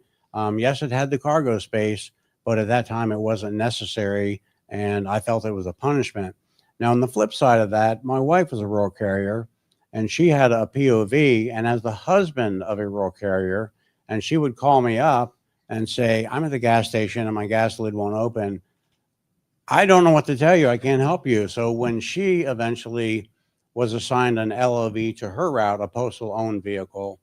Yes, it had the cargo space, but at that time it wasn't necessary, and I felt it was a punishment. Now, on the flip side of that, my wife was a rural carrier, and she had a POV, and as the husband of a rural carrier, and she would call me up and say, I'm at the gas station and my gas lid won't open. I don't know what to tell you. I can't help you. So when she eventually was assigned an LLV to her route, a postal owned vehicle,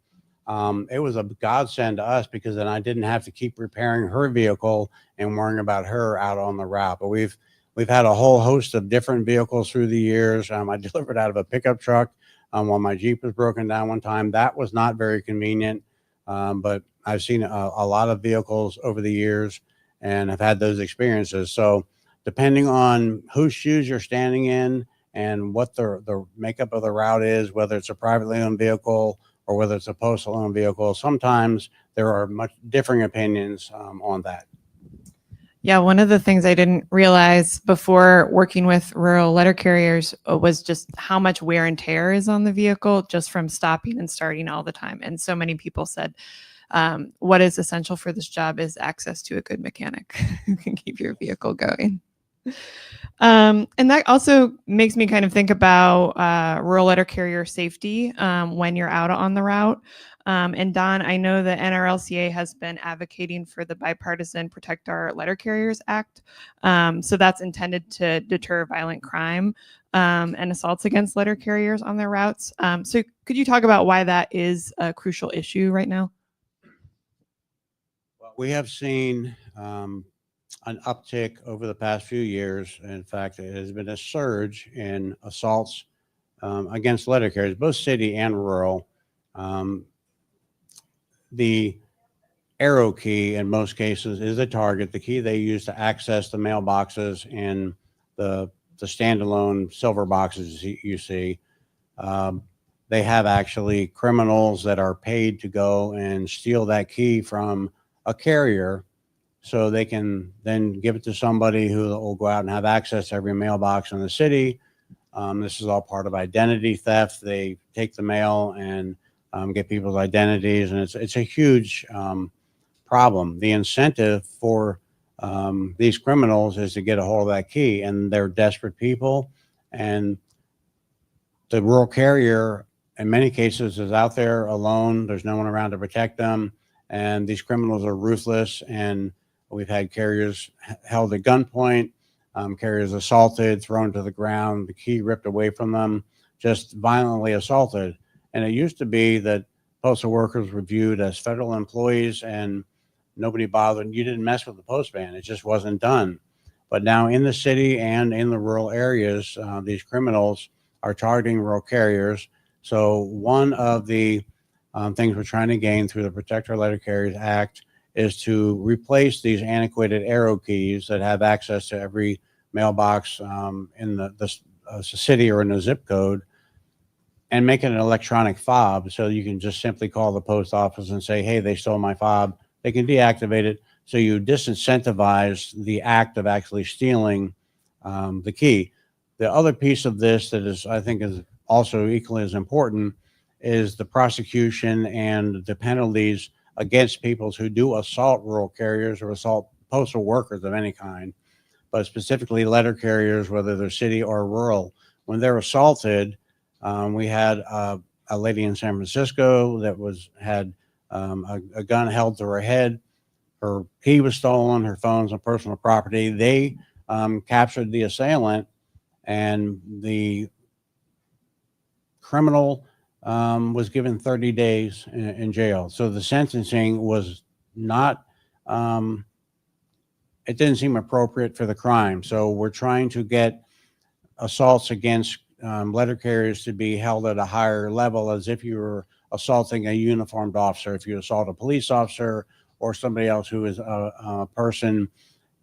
it was a godsend to us, because then I didn't have to keep repairing her vehicle and worrying about her out on the route. But we've had a whole host of different vehicles through the years. I delivered out of a pickup truck while my Jeep was broken down one time. That was not very convenient, but I've seen a lot of vehicles over the years and have had those experiences. So depending on whose shoes you're standing in and what the makeup of the route is, whether it's a privately owned vehicle or whether it's a postal owned vehicle, sometimes there are much differing opinions on that. Yeah, one of the things I didn't realize before working with rural letter carriers was just how much wear and tear is on the vehicle just from stopping and starting all the time. And so many people said, what is essential for this job is access to a good mechanic who can keep your vehicle going. And that also makes me kind of think about rural letter carrier safety when you're out on the route. And Don, I know the NRLCA has been advocating for the bipartisan Protect Our Letter Carriers Act. So that's intended to deter violent crime and assaults against letter carriers on their routes. So could you talk about why that is a crucial issue right now? We have seen an uptick over the past few years. In fact, it has been a surge in assaults against letter carriers, both city and rural. The arrow key in most cases is a target, the key they use to access the mailboxes in the standalone silver boxes you see. They have actually criminals that are paid to go and steal that key from a carrier so they can then give it to somebody who will go out and have access to every mailbox in the city. This is all part of identity theft. They take the mail and get people's identities, and it's a huge problem. The incentive for these criminals is to get a hold of that key, and they're desperate people. And the rural carrier, in many cases, is out there alone. There's no one around to protect them. And these criminals are ruthless. And we've had carriers held at gunpoint, carriers assaulted, thrown to the ground, the key ripped away from them, just violently assaulted. And it used to be that postal workers were viewed as federal employees and nobody bothered. You didn't mess with the postman. It just wasn't done. But now in the city and in the rural areas, these criminals are targeting rural carriers. So one of the things we're trying to gain through the Protect Our Letter Carriers Act is to replace these antiquated arrow keys that have access to every mailbox in the city or in a zip code, and make it an electronic fob, so you can just simply call the post office and say, hey, they stole my fob. They can deactivate it. So you disincentivize the act of actually stealing the key. The other piece of this that is, I think, is also equally as important is the prosecution and the penalties against people who do assault rural carriers or assault postal workers of any kind, but specifically letter carriers, whether they're city or rural. When they're assaulted, we had a lady in San Francisco that had a gun held to her head. Her key was stolen, her phones and personal property. They captured the assailant, and the criminal was given 30 days in jail. So the sentencing was not, it didn't seem appropriate for the crime. So we're trying to get assaults against letter carriers to be held at a higher level, as if you were assaulting a uniformed officer. If you assault a police officer or somebody else who is a person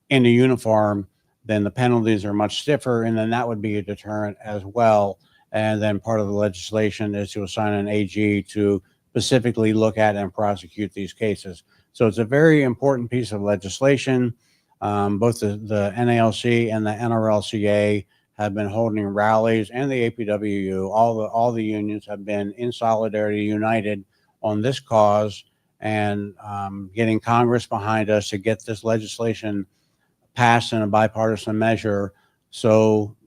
in a uniform, then the penalties are much stiffer, and then that would be a deterrent as well. And then part of the legislation is to assign an AG to specifically look at and prosecute these cases. So it's a very important piece of legislation. Both the NALC and the NRLCA have been holding rallies, and the APWU, all the unions have been in solidarity, united on this cause, and getting Congress behind us to get this legislation passed in a bipartisan measure, so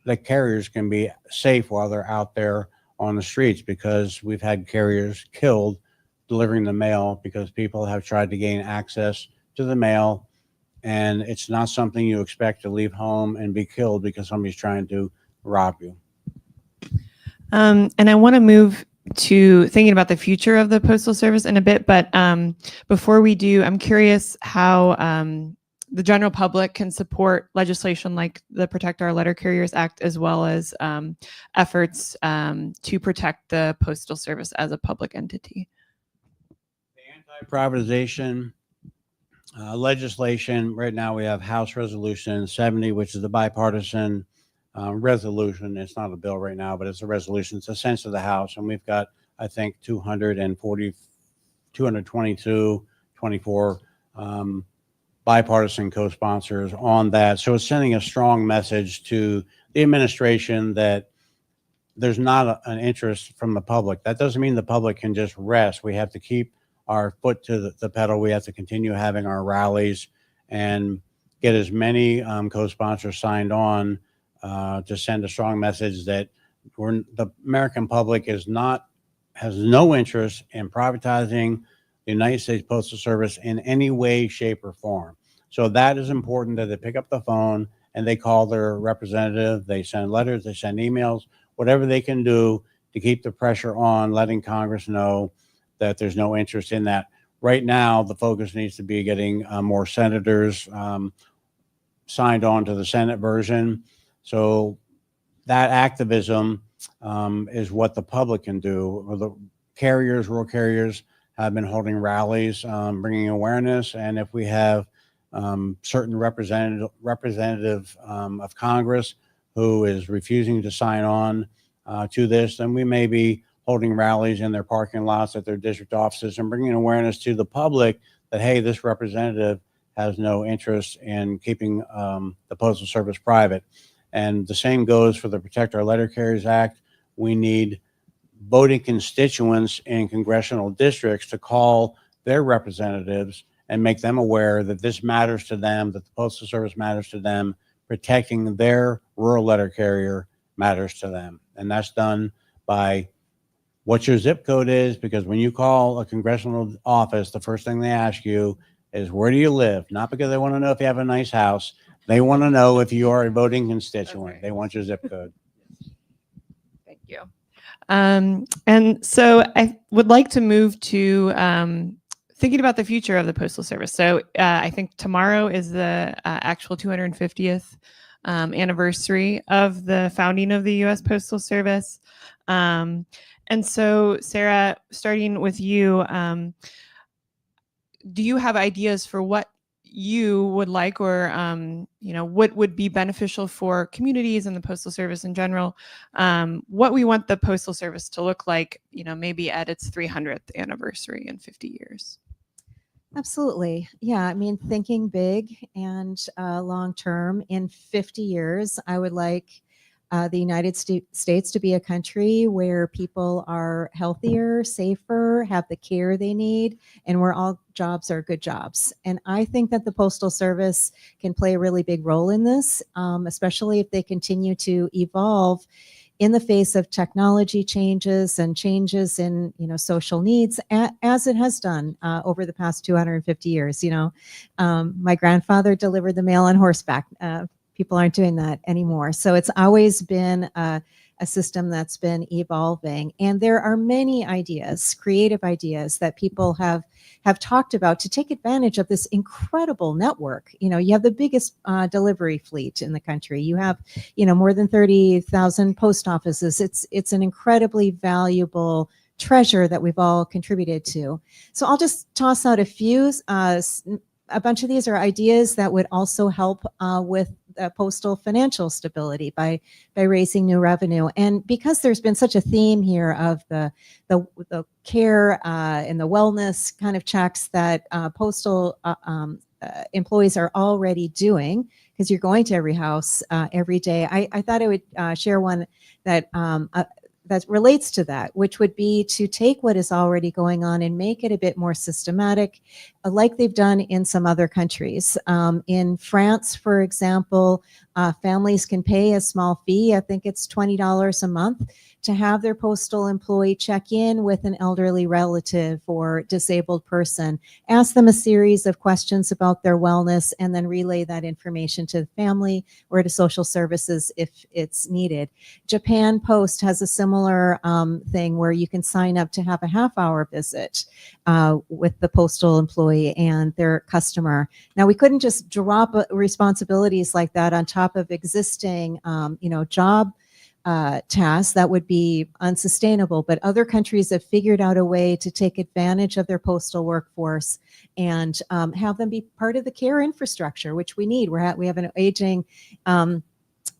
the carriers can be safe while they're out there on the streets, because we've had carriers killed delivering the mail because people have tried to gain access to the mail, and it's not something you expect to leave home and be killed because somebody's trying to rob you. And I want to move to thinking about the future of the Postal Service in a bit, but before we do, I'm curious how the general public can support legislation like the Protect Our Letter Carriers Act, as well as efforts to protect the Postal Service as a public entity. The anti-privatization legislation, right now we have House Resolution 70, which is the bipartisan resolution. It's not a bill right now, but it's a resolution. It's the sense of the House, and we've got, I think, 24 bipartisan co-sponsors on that. So it's sending a strong message to the administration that there's not an interest from the public. That doesn't mean the public can just rest. We have to keep our foot to the pedal. We have to continue having our rallies and get as many co-sponsors signed on to send a strong message that the American public has no interest in privatizing the United States Postal Service in any way, shape, or form. So that is important, that they pick up the phone and they call their representative, they send letters, they send emails, whatever they can do to keep the pressure on, letting Congress know that there's no interest in that. Right now, the focus needs to be getting more senators signed on to the Senate version. So that activism is what the public can do. The carriers, rural carriers, have been holding rallies, bringing awareness. And if we have certain representative of Congress who is refusing to sign on to this, then we may be holding rallies in their parking lots at their district offices and bringing awareness to the public that, hey, this representative has no interest in keeping the Postal Service private. And the same goes for the Protect Our Letter Carriers Act. We need voting constituents in congressional districts to call their representatives and make them aware that this matters to them, that the Postal Service matters to them, protecting their rural letter carrier matters to them. And that's done by what your zip code is, because when you call a congressional office, the first thing they ask you is, where do you live? Not because they want to know if you have a nice house. They want to know if you are a voting constituent. Okay. They want your zip code. Thank you. And so I would like to move to thinking about the future of the Postal Service. So I think tomorrow is the actual 250th anniversary of the founding of the U.S. Postal Service. And so, Sarah, starting with you, do you have ideas for what you would like, or what would be beneficial for communities and the Postal Service in general? What we want the Postal Service to look like, maybe at its 300th anniversary in 50 years. Absolutely. Yeah. I mean, thinking big and long term, in 50 years, I would like the United States to be a country where people are healthier, safer, have the care they need, and where all jobs are good jobs. And I think that the Postal Service can play a really big role in this, especially if they continue to evolve in the face of technology changes and changes in social needs, as it has done over the past 250 years. My grandfather delivered the mail on horseback. People aren't doing that anymore. So it's always been a system that's been evolving. And there are many ideas, creative ideas, that people have talked about to take advantage of this incredible network. You have the biggest delivery fleet in the country. You have, more than 30,000 post offices. It's an incredibly valuable treasure that we've all contributed to. So I'll just toss out a few. A bunch of these are ideas that would also help with postal financial stability by raising new revenue. And because there's been such a theme here of the care and the wellness kind of checks that postal employees are already doing, because you're going to every house every day, I thought I would share one that that relates to that, which would be to take what is already going on and make it a bit more systematic, like they've done in some other countries. In France, for example, families can pay a small fee, I think it's $20 a month, to have their postal employee check in with an elderly relative or disabled person, ask them a series of questions about their wellness, and then relay that information to the family or to social services if it's needed. Japan Post has a similar thing where you can sign up to have a half-hour visit with the postal employee and their customer. Now, we couldn't just drop responsibilities like that on top of existing, job tasks. That would be unsustainable. But other countries have figured out a way to take advantage of their postal workforce and have them be part of the care infrastructure, which we need. We have an aging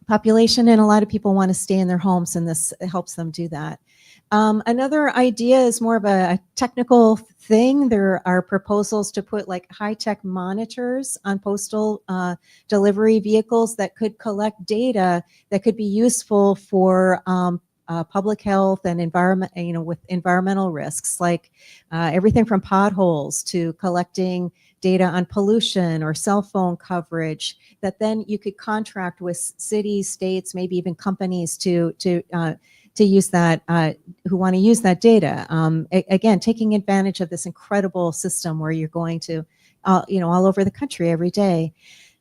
population, and a lot of people want to stay in their homes, and this helps them do that. Another idea is more of a technical thing. There are proposals to put like high-tech monitors on postal delivery vehicles that could collect data that could be useful for public health and environment, with environmental risks, like everything from potholes to collecting data on pollution or cell phone coverage, that then you could contract with cities, states, maybe even companies to use that, who want to use that data. Again, taking advantage of this incredible system where you're going to, all over the country every day.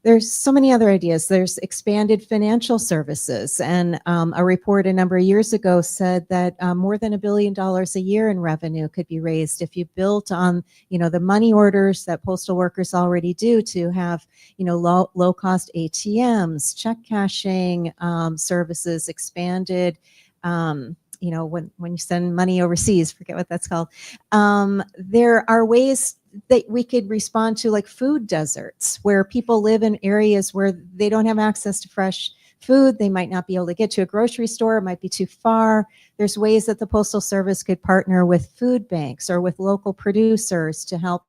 There's so many other ideas. There's expanded financial services. And a report a number of years ago said that more than $1 billion a year in revenue could be raised if you built on, the money orders that postal workers already do to have, low cost ATMs, check cashing services, expanded, when you send money overseas, forget what that's called. There are ways that we could respond to, like food deserts, where people live in areas where they don't have access to fresh food. They might not be able to get to a grocery store. It might be too far. There's ways that the Postal Service could partner with food banks or with local producers to help,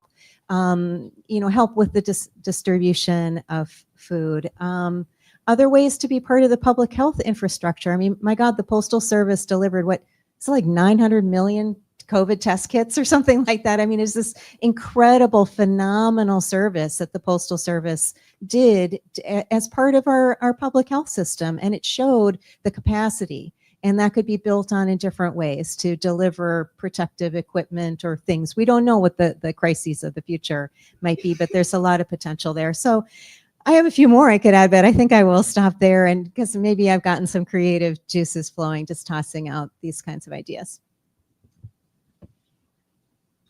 help with the distribution of food. Other ways to be part of the public health infrastructure. I mean, my God, the Postal Service delivered like 900 million COVID test kits or something like that. I mean, it's this incredible, phenomenal service that the Postal Service did as part of our public health system. And it showed the capacity. And that could be built on in different ways to deliver protective equipment or things. We don't know what the crises of the future might be, but there's a lot of potential there. So I have a few more I could add, but I think I will stop there, and because maybe I've gotten some creative juices flowing, just tossing out these kinds of ideas.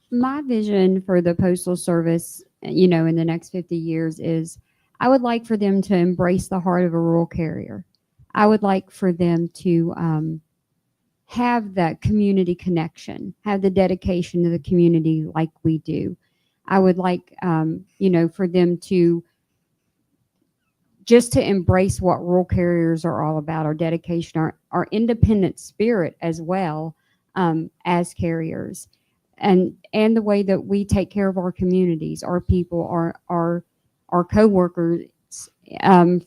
My vision for the Postal Service, you know, in the next 50 years is I would like for them to embrace the heart of a rural carrier. I would like for them to have that community connection, have the dedication to the community like we do. I would like, you know, for them to just to embrace what rural carriers are all about, our dedication, our independent spirit as well, as carriers, and the way that we take care of our communities, our people, our coworkers,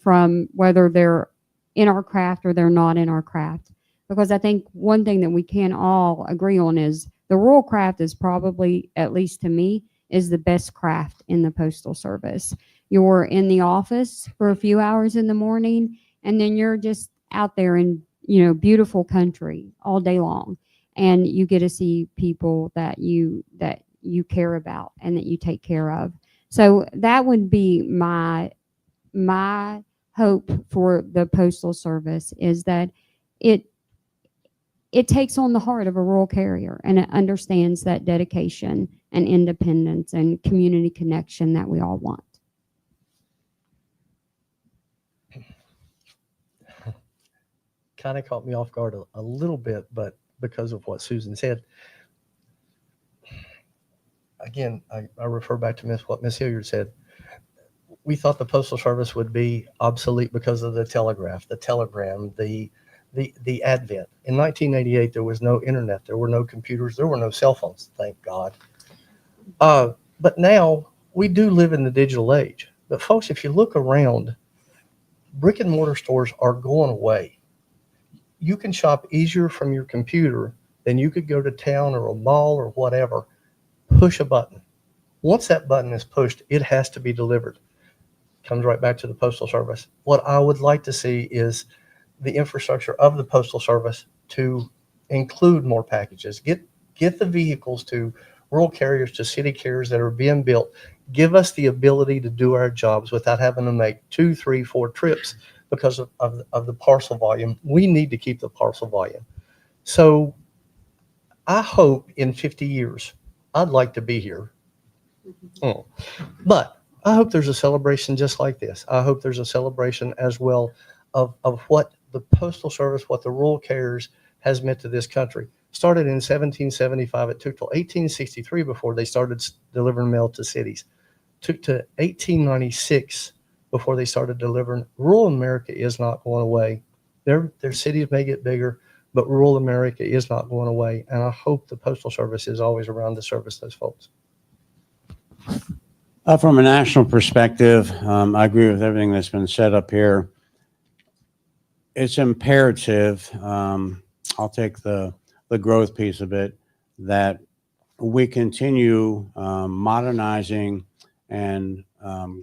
from whether they're in our craft or they're not in our craft. Because I think one thing that we can all agree on is the rural craft is probably, at least to me, is the best craft in the Postal Service. You're in the office for a few hours in the morning, and then you're just out there in, you know, beautiful country all day long, and you get to see people that you care about and that you take care of. So that would be my hope for the Postal Service, is that it takes on the heart of a rural carrier, and it understands that dedication and independence and community connection that we all want. Kind of caught me off guard a little bit, but because of what Susan said, again, I refer back to what Miss Hilliard said. We thought the Postal Service would be obsolete because of the telegraph, the telegram, the advent. In 1988, there was no internet, there were no computers, there were no cell phones, thank God. But now we do live in the digital age. But folks, if you look around, brick and mortar stores are going away. You can shop easier from your computer than you could go to town or a mall or whatever. Push a button. Once that button is pushed, it has to be delivered. Comes right back to the Postal Service. What I would like to see is the infrastructure of the Postal Service to include more packages. Get the vehicles to rural carriers, to city carriers that are being built. Give us the ability to do our jobs without having to make 2, 3, 4 trips because of the parcel volume. We need to keep the parcel volume. So I hope in 50 years, I'd like to be here. But I hope there's a celebration just like this. I hope there's a celebration as well of what the Postal Service, what the rural carriers has meant to this country. Started in 1775. It took till 1863 before they started delivering mail to cities. Took to 1896 before they started delivering. Rural America is not going away. Their cities may get bigger, but rural America is not going away. And I hope the Postal Service is always around to service those folks. From a national perspective, I agree with everything that's been said up here. It's imperative, I'll take the growth piece of it, that we continue modernizing and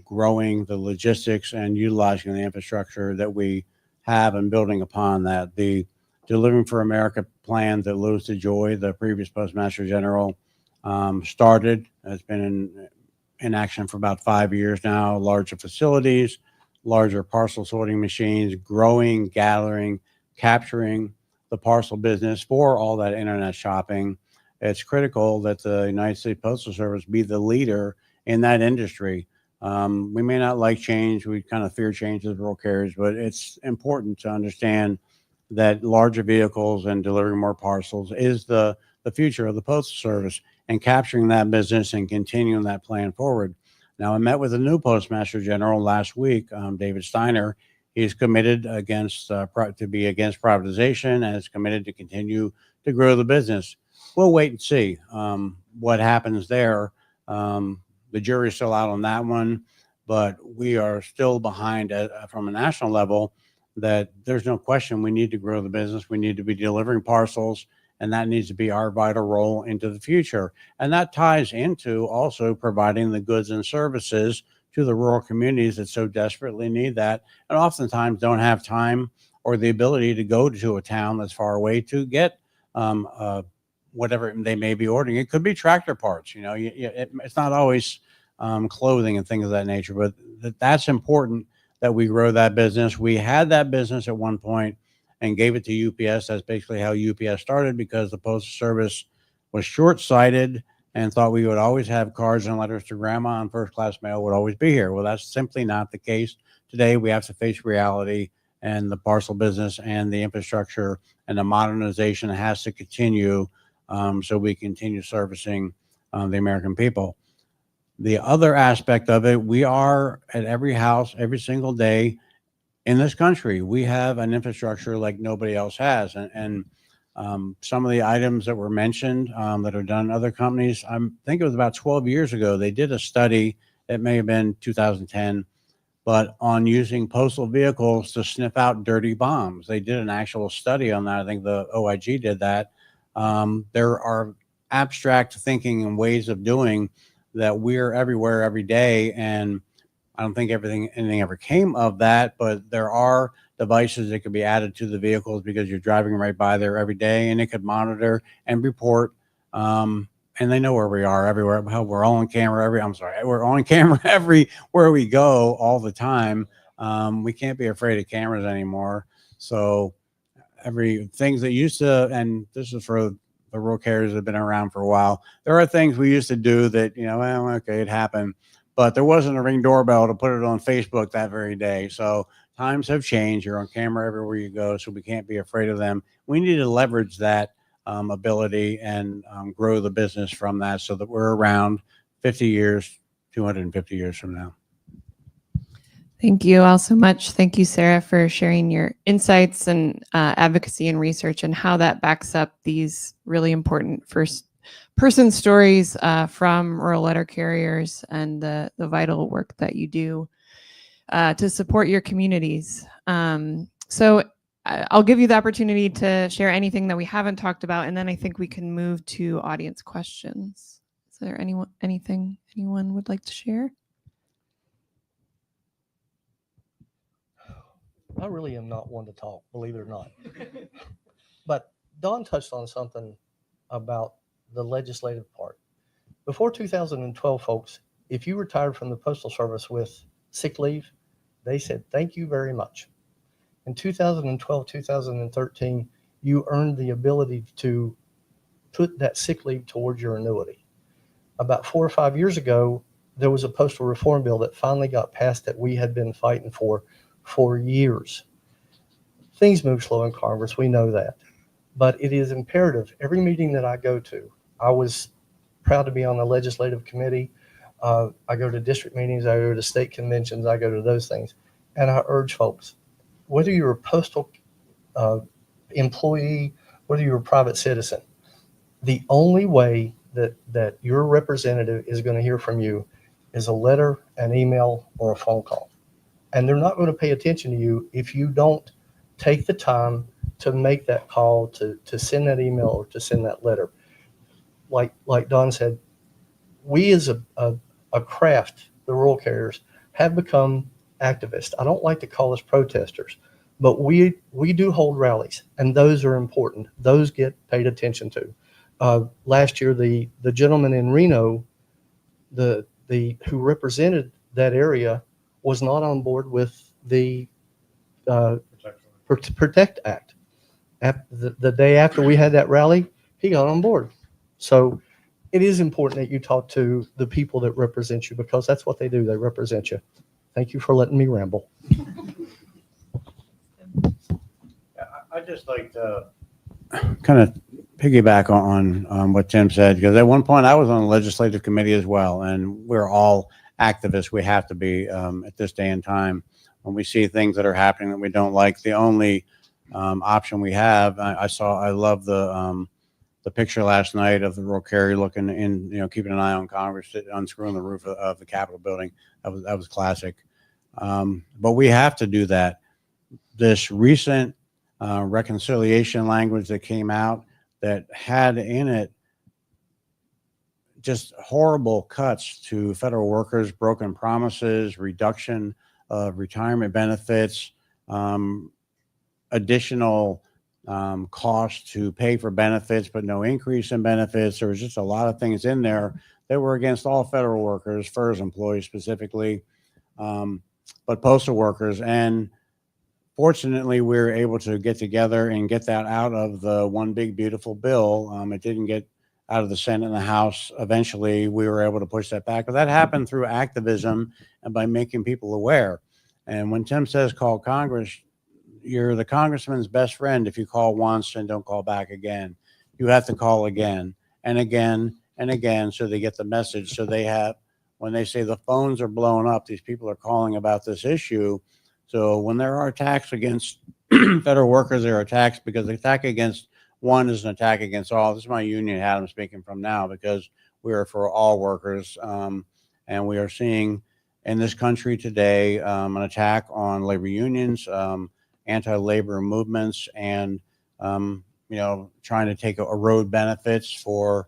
growing the logistics and utilizing the infrastructure that we have and building upon that. The Delivering for America plan that Louis DeJoy, the previous Postmaster General, started. It's been in action for about 5 years now. Larger facilities, larger parcel sorting machines, growing, gathering, capturing the parcel business for all that internet shopping. It's critical that the United States Postal Service be the leader in that industry. We may not like change. We kind of fear change as rural carriers, but it's important to understand that larger vehicles and delivering more parcels is the future of the Postal Service, and capturing that business and continuing that plan forward. Now, I met with a new Postmaster General last week, David Steiner. He's committed to be against privatization, and is committed to continue to grow the business. We'll wait and see what happens there. The jury's still out on that one, but we are still behind from a national level. That there's no question we need to grow the business. We need to be delivering parcels and that needs to be our vital role into the future. And that ties into also providing the goods and services to the rural communities that so desperately need that, and oftentimes don't have time or the ability to go to a town that's far away to get whatever they may be ordering. It could be tractor parts, it's not always clothing and things of that nature, but that's important that we grow that business. We had that business at one point and gave it to UPS. That's basically how UPS started, because the Postal Service was short-sighted and thought we would always have cards and letters to grandma and first-class mail would always be here. Well, that's simply not the case. Today, we have to face reality, and the parcel business and the infrastructure and the modernization has to continue so we continue servicing the American people. The other aspect of it, we are at every house, every single day in this country. We have an infrastructure like nobody else has. And some of the items that were mentioned that are done in other companies, I think it was about 12 years ago, they did a study, it may have been 2010, but on using postal vehicles to sniff out dirty bombs. They did an actual study on that. I think the OIG did that. There are abstract thinking and ways of doing that we're everywhere every day, and I don't think anything ever came of that, but there are devices that could be added to the vehicles because you're driving right by there every day, and it could monitor and report, and they know where we are everywhere. We're all on camera we're on camera everywhere we go all the time. We can't be afraid of cameras anymore. So things that used to, and this is for the rural carriers that have been around for a while, there are things we used to do that, well, okay, it happened, but there wasn't a Ring doorbell to put it on Facebook that very day. So times have changed. You're on camera everywhere you go, so we can't be afraid of them. We need to leverage that ability and grow the business from that so that we're around 50 years, 250 years from now. Thank you all so much. Thank you, Sarah, for sharing your insights and advocacy and research and how that backs up these really important first person stories from rural letter carriers and the vital work that you do to support your communities. So I'll give you the opportunity to share anything that we haven't talked about, and then I think we can move to audience questions. Is there anything anyone would like to share? I really am not one to talk, believe it or not. But Dawn touched on something about the legislative part. Before 2012, folks, if you retired from the Postal Service with sick leave, they said, thank you very much. In 2012, 2013, you earned the ability to put that sick leave towards your annuity. About 4 or 5 years ago, there was a postal reform bill that finally got passed that we had been fighting for years. Things move slow in Congress, we know that. But it is imperative. Every meeting that I go to, I was proud to be on the legislative committee. I go to district meetings, I go to state conventions, I go to those things. And I urge folks, whether you're a postal employee, whether you're a private citizen, the only way that your representative is going to hear from you is a letter, an email, or a phone call. And they're not going to pay attention to you if you don't take the time to make that call, to send that email, or to send that letter. Like Don said, we as a craft, the rural carriers, have become activists. I don't like to call us protesters, but we do hold rallies, and those are important. Those get paid attention to. Last year, the gentleman in Reno, who represented that area, was not on board with the Protect Act. The day after we had that rally, he got on board. So it is important that you talk to the people that represent you, because that's what they do. They represent you. Thank you for letting me ramble. I'd just like to kind of piggyback on what Tim said, because at one point I was on the legislative committee as well, and we're all activists. We have to be at this day and time. When we see things that are happening that we don't like, the only option we have, I love the picture last night of the rural carrier looking in, keeping an eye on Congress, unscrewing the roof of the Capitol building. That was classic. But we have to do that. This recent reconciliation language that came out, that had in it just horrible cuts to federal workers, broken promises, reduction of retirement benefits, additional cost to pay for benefits, but no increase in benefits. There was just a lot of things in there that were against all federal workers, FERS employees specifically, but postal workers. And fortunately, we were able to get together and get that out of the one big beautiful bill. It didn't get out of the Senate and the House. Eventually, we were able to push that back. But that happened through activism and by making people aware. And when Tim says call Congress, you're the congressman's best friend if you call once and don't call back again. You have to call again and again and again so they get the message. So they have, when they say the phones are blowing up, these people are calling about this issue. So when there are attacks against federal workers, there are attacks because the attack against one is an attack against all. This is my union hat I'm speaking from now, because we are for all workers. And we are seeing in this country today an attack on labor unions, anti-labor movements, and trying to erode benefits for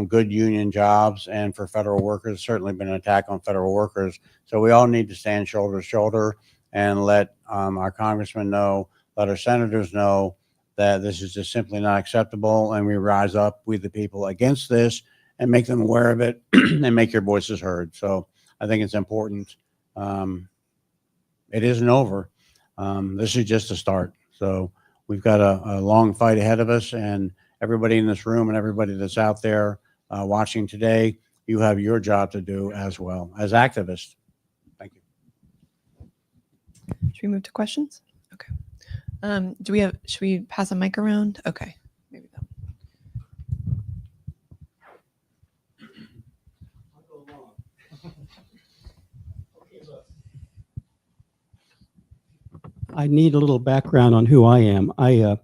good union jobs and for federal workers. Certainly been an attack on federal workers. So we all need to stand shoulder to shoulder and let our congressmen know, let our senators know that this is just simply not acceptable, and we rise up, we the people, against this and make them aware of it and make your voices heard. So I think it's important. It isn't over. This is just a start. So we've got a long fight ahead of us, and everybody in this room and everybody that's out there watching today, you have your job to do as well as activists. Thank you. Should we move to questions? Okay. Should we pass a mic around? Okay. Maybe that. I need a little background on who I am. My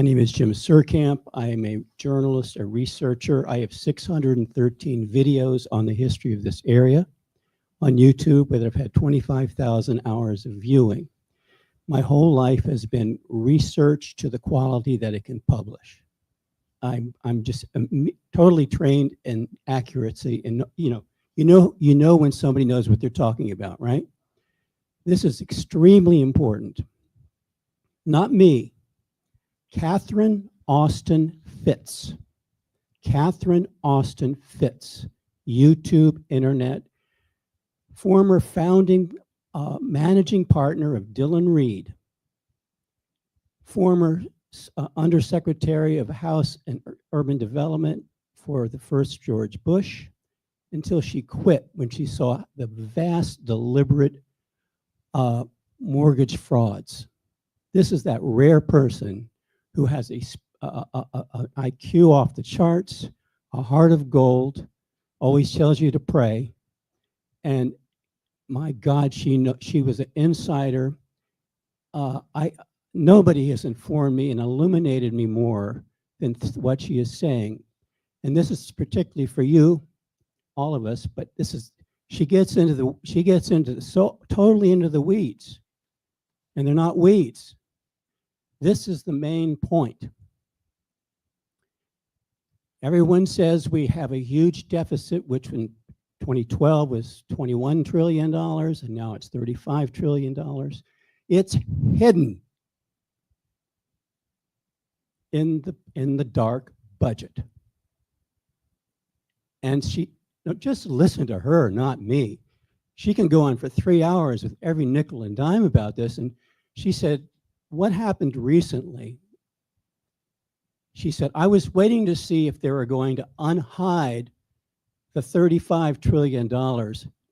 name is Jim Surkamp. I am a journalist, a researcher. I have 613 videos on the history of this area on YouTube that have had 25,000 hours of viewing. My whole life has been research to the quality that it can publish. I'm just totally trained in accuracy, and you know when somebody knows what they're talking about, right? This is extremely important. Not me. Catherine Austin Fitz. Catherine Austin Fitz, YouTube, internet, former founding managing partner of Dillon Reed, former Undersecretary of House and Urban Development for the first George Bush, until she quit when she saw the vast, deliberate mortgage frauds. This is that rare person who has a IQ off the charts, a heart of gold, always tells you to pray, and my God, she was an insider. Nobody has informed me and illuminated me more than what she is saying. And this is particularly for you, all of us, but she gets totally into the weeds, and they're not weeds. This is the main point. Everyone says we have a huge deficit, which in 2012 was $21 trillion, and now it's $35 trillion. It's hidden in the dark budget. And just listen to her, not me. She can go on for 3 hours with every nickel and dime about this. And she said, what happened recently? She said, I was waiting to see if they were going to unhide the $35 trillion.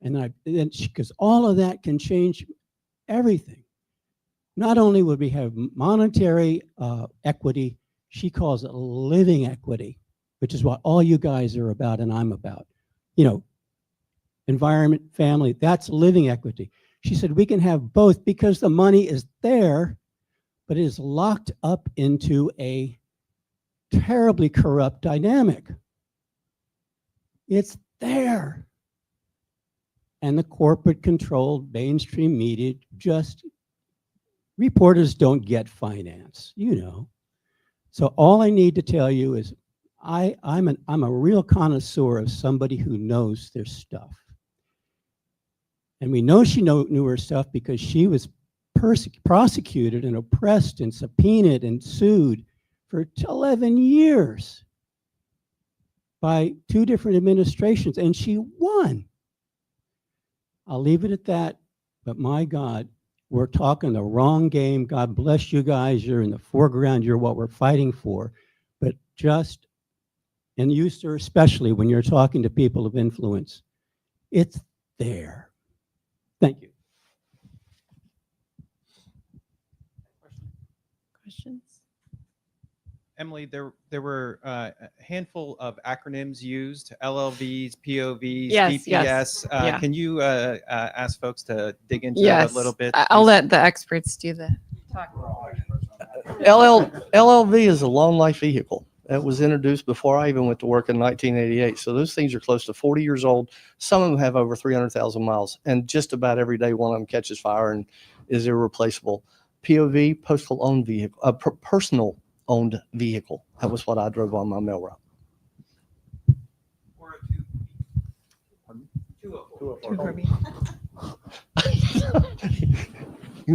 And then because all of that can change everything. Not only would we have monetary equity, she calls it living equity, which is what all you guys are about and I'm about. Environment, family, that's living equity. She said, we can have both because the money is there, but it is locked up into a terribly corrupt dynamic. It's there. And the corporate controlled mainstream media, just reporters don't get finance, So all I need to tell you is I'm a real connoisseur of somebody who knows their stuff. And we know she knew her stuff because she was prosecuted and oppressed and subpoenaed and sued for 11 years by 2 different administrations, and she won. I'll leave it at that, but my God, we're talking the wrong game. God bless you guys. You're in the foreground. You're what we're fighting for. But just, and you, sir, especially when you're talking to people of influence, it's there. Thank you. Questions? Emily, there were a handful of acronyms used: LLVs, POVs, Yes, DPS. yes, yeah. Can you ask folks to dig into Yes. a little bit? I'll please? let the experts do the talk. LLV is a long life vehicle. That was introduced before I even went to work in 1988. So those things are close to 40 years old. Some of them have over 300,000 miles, and just about every day one of them catches fire and is irreplaceable. POV, postal owned vehicle, personal owned vehicle. That was what I drove on my mail route. Or a 204B.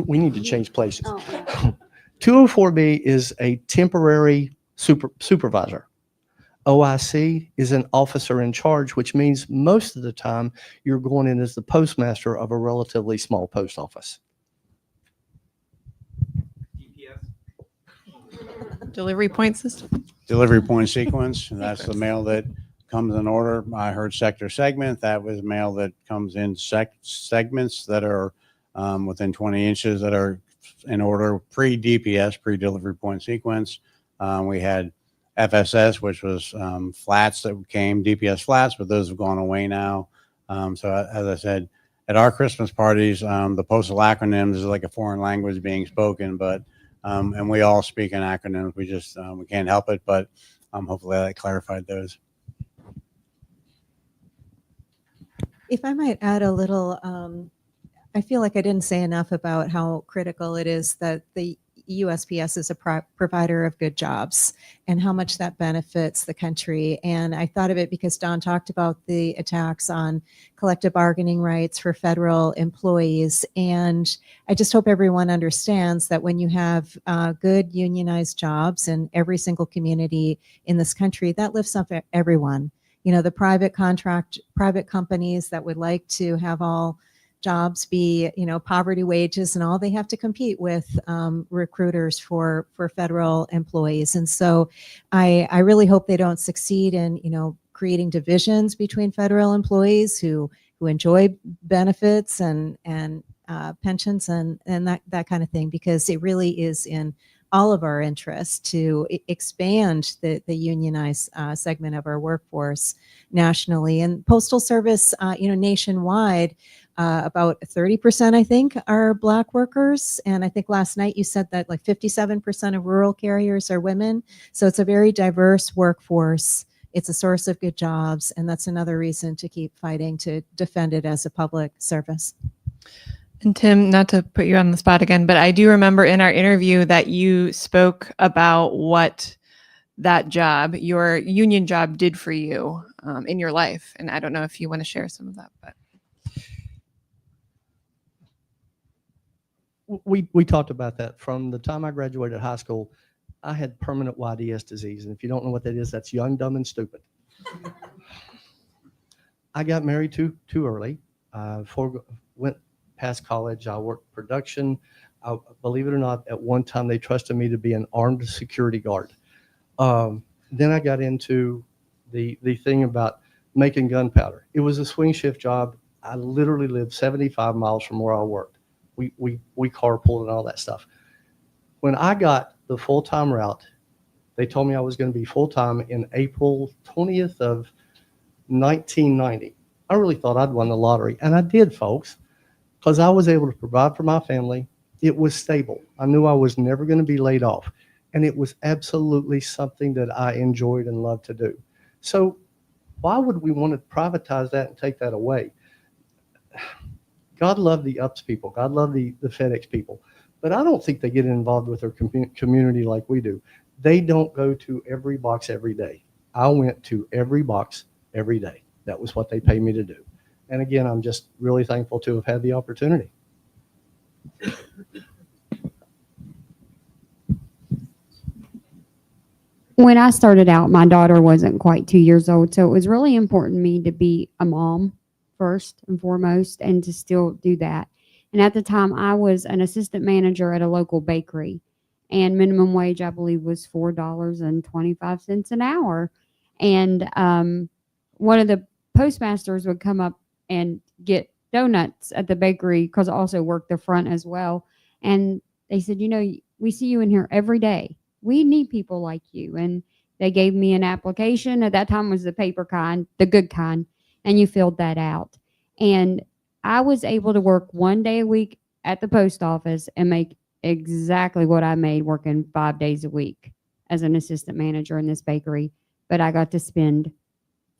We need to change places. Oh, 204B is a temporary supervisor. OIC is an officer in charge, which means most of the time you're going in as the postmaster of a relatively small post office. DPS. Delivery point system. Delivery point sequence, and that's the mail that comes in order. I heard sector segment. That was mail that comes in segments that are within 20 inches that are in order pre-DPS, pre-delivery point sequence. We had FSS, which was flats that came, DPS flats, but those have gone away now. So as I said, at our Christmas parties, the postal acronyms is like a foreign language being spoken, but and we all speak in acronyms. We just we can't help it, but hopefully I clarified those. If I might add a little, I feel like I didn't say enough about how critical it is that the USPS is a provider of good jobs and how much that benefits the country. And I thought of it because Don talked about the attacks on collective bargaining rights for federal employees. And I just hope everyone understands that when you have good unionized jobs in every single community in this country, that lifts up everyone. You know, the private companies that would like to have all jobs be, you know, poverty wages and all, they have to compete with recruiters for federal employees. And so I really hope they don't succeed in, you know, creating divisions between federal employees who enjoy benefits and pensions and that kind of thing, because it really is in all of our interests to expand the unionized segment of our workforce nationally. And Postal Service, you know, nationwide, about 30%, I think, are Black workers. And I think last night you said that like 57% of rural carriers are women. So it's a very diverse workforce. It's a source of good jobs. And that's another reason to keep fighting to defend it as a public service. And Tim, not to put you on the spot again, but I do remember in our interview that you spoke about what that job, your union job, did for you in your life. And I don't know if you want to share some of that, but. We talked about that. From the time I graduated high school, I had permanent YDS disease. And if you don't know what that is, that's young, dumb, and stupid. I got married too early. Went past college. I worked production. Believe it or not, at one time they trusted me to be an armed security guard. Then I got into the thing about making gunpowder. It was a swing shift job. I literally lived 75 miles from where I worked. We carpooled and all that stuff. When I got the full-time route, they told me I was going to be full-time in April 20th of 1990. I really thought I'd won the lottery, and I did, folks, because I was able to provide for my family. It was stable. I knew I was never going to be laid off, and it was absolutely something that I enjoyed and loved to do. So why would we want to privatize that and take that away? God loved the UPS people. God loved the FedEx people. But I don't think they get involved with their community like we do. They don't go to every box every day. I went to every box every day. That was what they paid me to do. And again, I'm just really thankful to have had the opportunity. When I started out, my daughter wasn't quite 2 years old, so it was really important to me to be a mom first and foremost and to still do that. And at the time, I was an assistant manager at a local bakery, and minimum wage, I believe, was $4.25 an hour. And one of the postmasters would come up and get donuts at the bakery because I also worked the front as well. And they said, you know, we see you in here every day. We need people like you. And they gave me an application. At that time was the paper kind, the good kind, and you filled that out. And I was able to work 1 day a week at the post office and make exactly what I made working 5 days a week as an assistant manager in this bakery. But I got to spend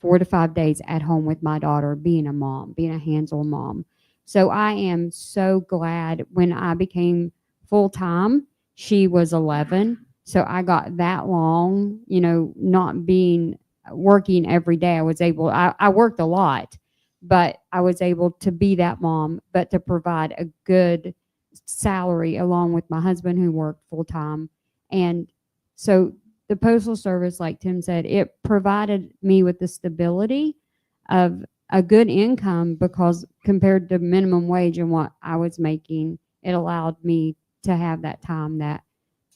4 to 5 days at home with my daughter, being a mom, being a hands-on mom. So I am so glad when I became full-time, she was 11. So I got that long, you know, not being working every day. I worked a lot, but I was able to be that mom, but to provide a good salary along with my husband who worked full-time. And so the Postal Service, like Tim said, it provided me with the stability of a good income because compared to minimum wage and what I was making, it allowed me to have that time that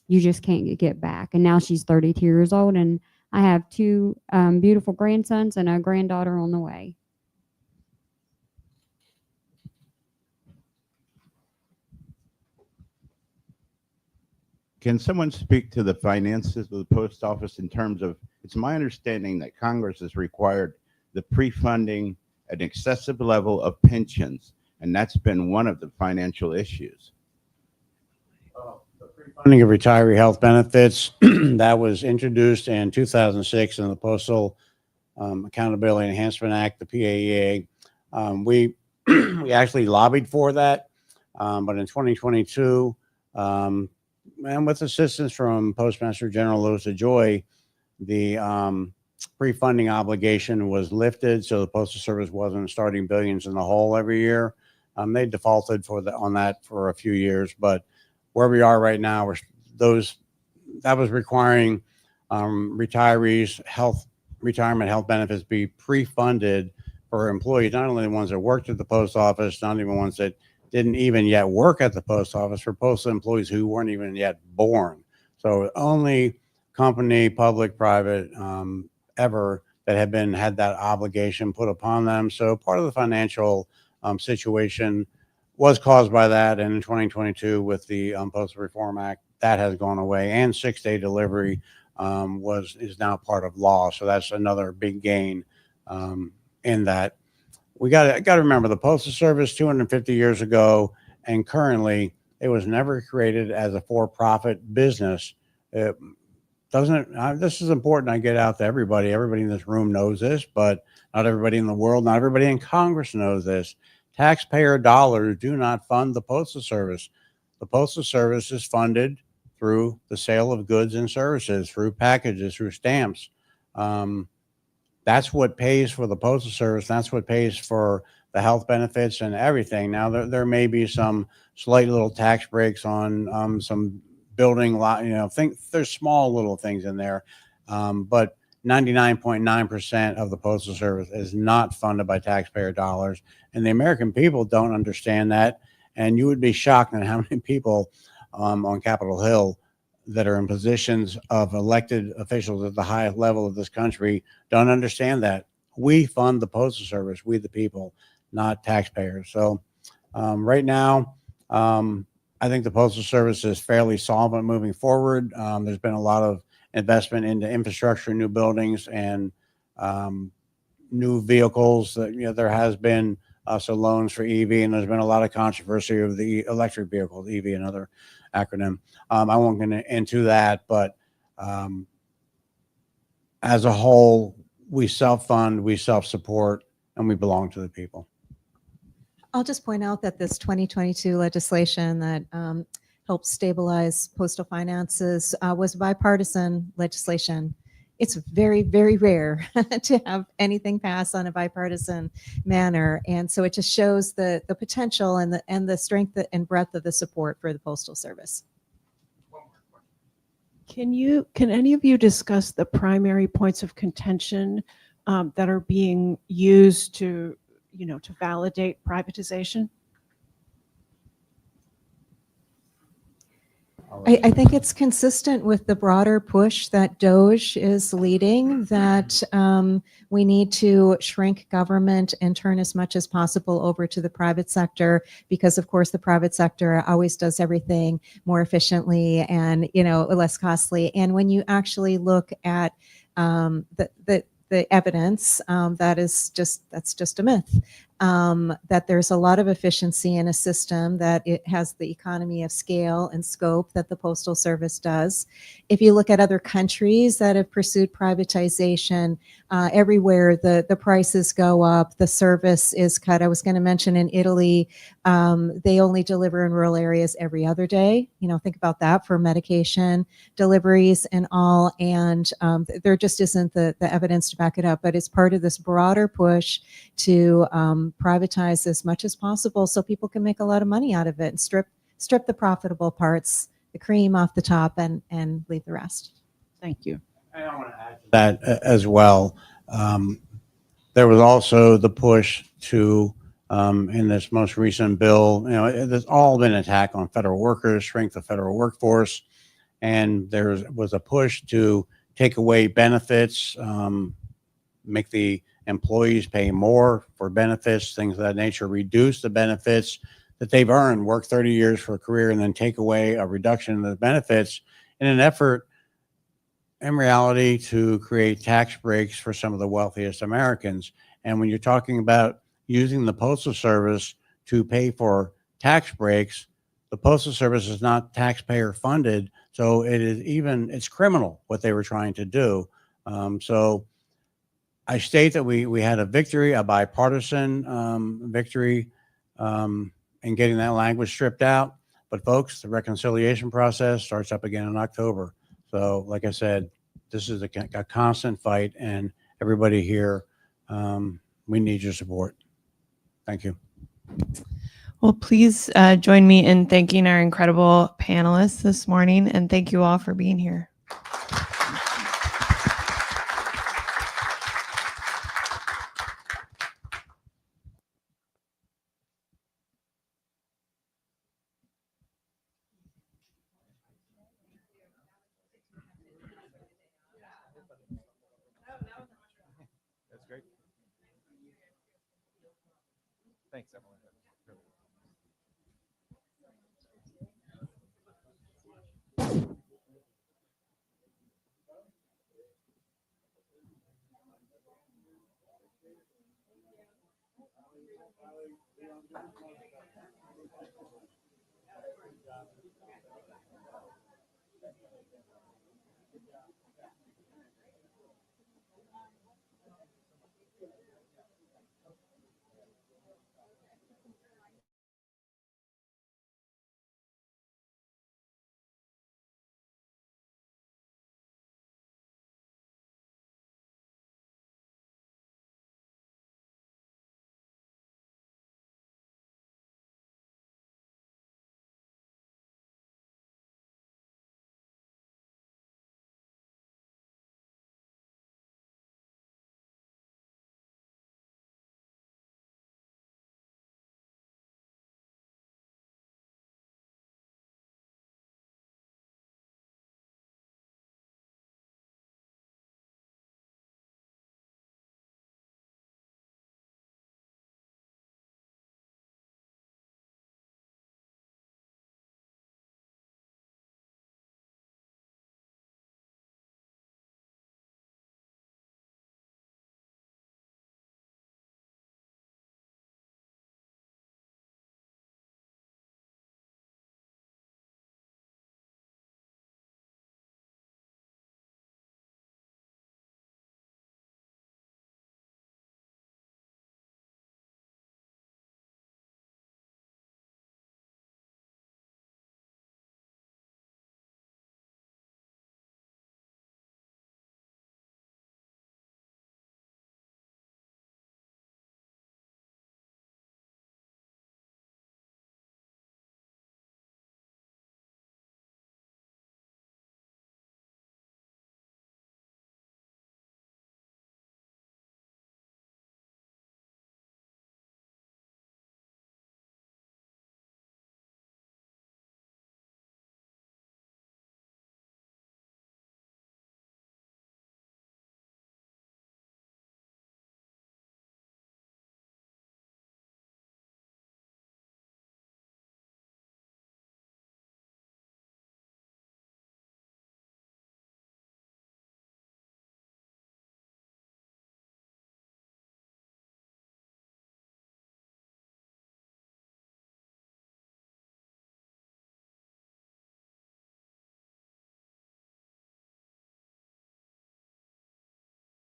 you just can't get back. And now she's 32 years old, and I have two beautiful grandsons and a granddaughter on the way. Can someone speak to the finances of the post office in terms of, it's my understanding that Congress has required the pre-funding an excessive level of pensions, and that's been one of the financial issues. Funding of retiree health benefits that was introduced in 2006 in the Postal Accountability Enhancement Act, the PAEA. We actually lobbied for that, but in 2022, and with assistance from Postmaster General Louis DeJoy, the pre-funding obligation was lifted, so the Postal Service wasn't starting billions in the hole every year. They defaulted on that for a few years, but where we are right now, that was requiring retirees' retirement health benefits be pre-funded for employees, not only the ones that worked at the post office, not even ones that didn't even yet work at the post office, for postal employees who weren't even yet born. So only company, public, private, ever that had that obligation put upon them. So part of the financial situation was caused by that, and in 2022 with the Postal Reform Act, that has gone away, and 6-day delivery is now part of law. So that's another big gain in that. We got to remember the Postal Service 250 years ago and currently, it was never created as a for-profit business. It doesn't. This is important. I get out to everybody. Everybody in this room knows this, but not everybody in the world, not everybody in Congress knows this. Taxpayer dollars do not fund the Postal Service. The Postal Service is funded through the sale of goods and services, through packages, through stamps. That's what pays for the Postal Service. That's what pays for the health benefits and everything. Now, there may be some slight little tax breaks on some building lot, there's small little things in there. But 99.9% of the Postal Service is not funded by taxpayer dollars. And the American people don't understand that. And you would be shocked at how many people on Capitol Hill that are in positions of elected officials at the highest level of this country don't understand that. We fund the Postal Service, we the people, not taxpayers. So right now, I think the Postal Service is fairly solvent moving forward. There's been a lot of investment into infrastructure, new buildings, and new vehicles. There has been also loans for EV, and there's been a lot of controversy of the electric vehicles, EV, another acronym. I won't get into that, but as a whole, we self-fund, we self-support, and we belong to the people. I'll just point out that this 2022 legislation that help stabilize postal finances was bipartisan legislation. It's very, very rare to have anything pass on a bipartisan manner. And so it just shows the potential and the strength and breadth of the support for the Postal Service. Can any of you discuss the primary points of contention that are being used to validate privatization? I think it's consistent with the broader push that DOGE is leading, that we need to shrink government and turn as much as possible over to the private sector, because of course the private sector always does everything more efficiently and less costly. And when you actually look at the evidence, that's just a myth. That there's a lot of efficiency in a system, that it has the economy of scale and scope that the Postal Service does. If you look at other countries that have pursued privatization, everywhere the prices go up, the service is cut. I was going to mention in Italy, they only deliver in rural areas every other day. Think about that for medication deliveries and all. And there just isn't the evidence to back it up, but it's part of this broader push to privatize as much as possible so people can make a lot of money out of it and strip the profitable parts, the cream off the top, and leave the rest. Thank you. And I want to add to that as well. There was also the push to, in this most recent bill, there's all been an attack on federal workers, shrink the federal workforce, and there was a push to take away benefits, make the employees pay more for benefits, things of that nature, reduce the benefits that they've earned, work 30 years for a career, and then take away a reduction in the benefits in an effort, in reality, to create tax breaks for some of the wealthiest Americans. And when you're talking about using the Postal Service to pay for tax breaks, the Postal Service is not taxpayer funded. So it's criminal what they were trying to do. So I state that we had a victory, a bipartisan victory in getting that language stripped out. But folks, the reconciliation process starts up again in October. So like I said, this is a constant fight, and everybody here, we need your support. Thank you. Well, please join me in thanking our incredible panelists this morning, and thank you all for being here. That's great. Thanks, Emily.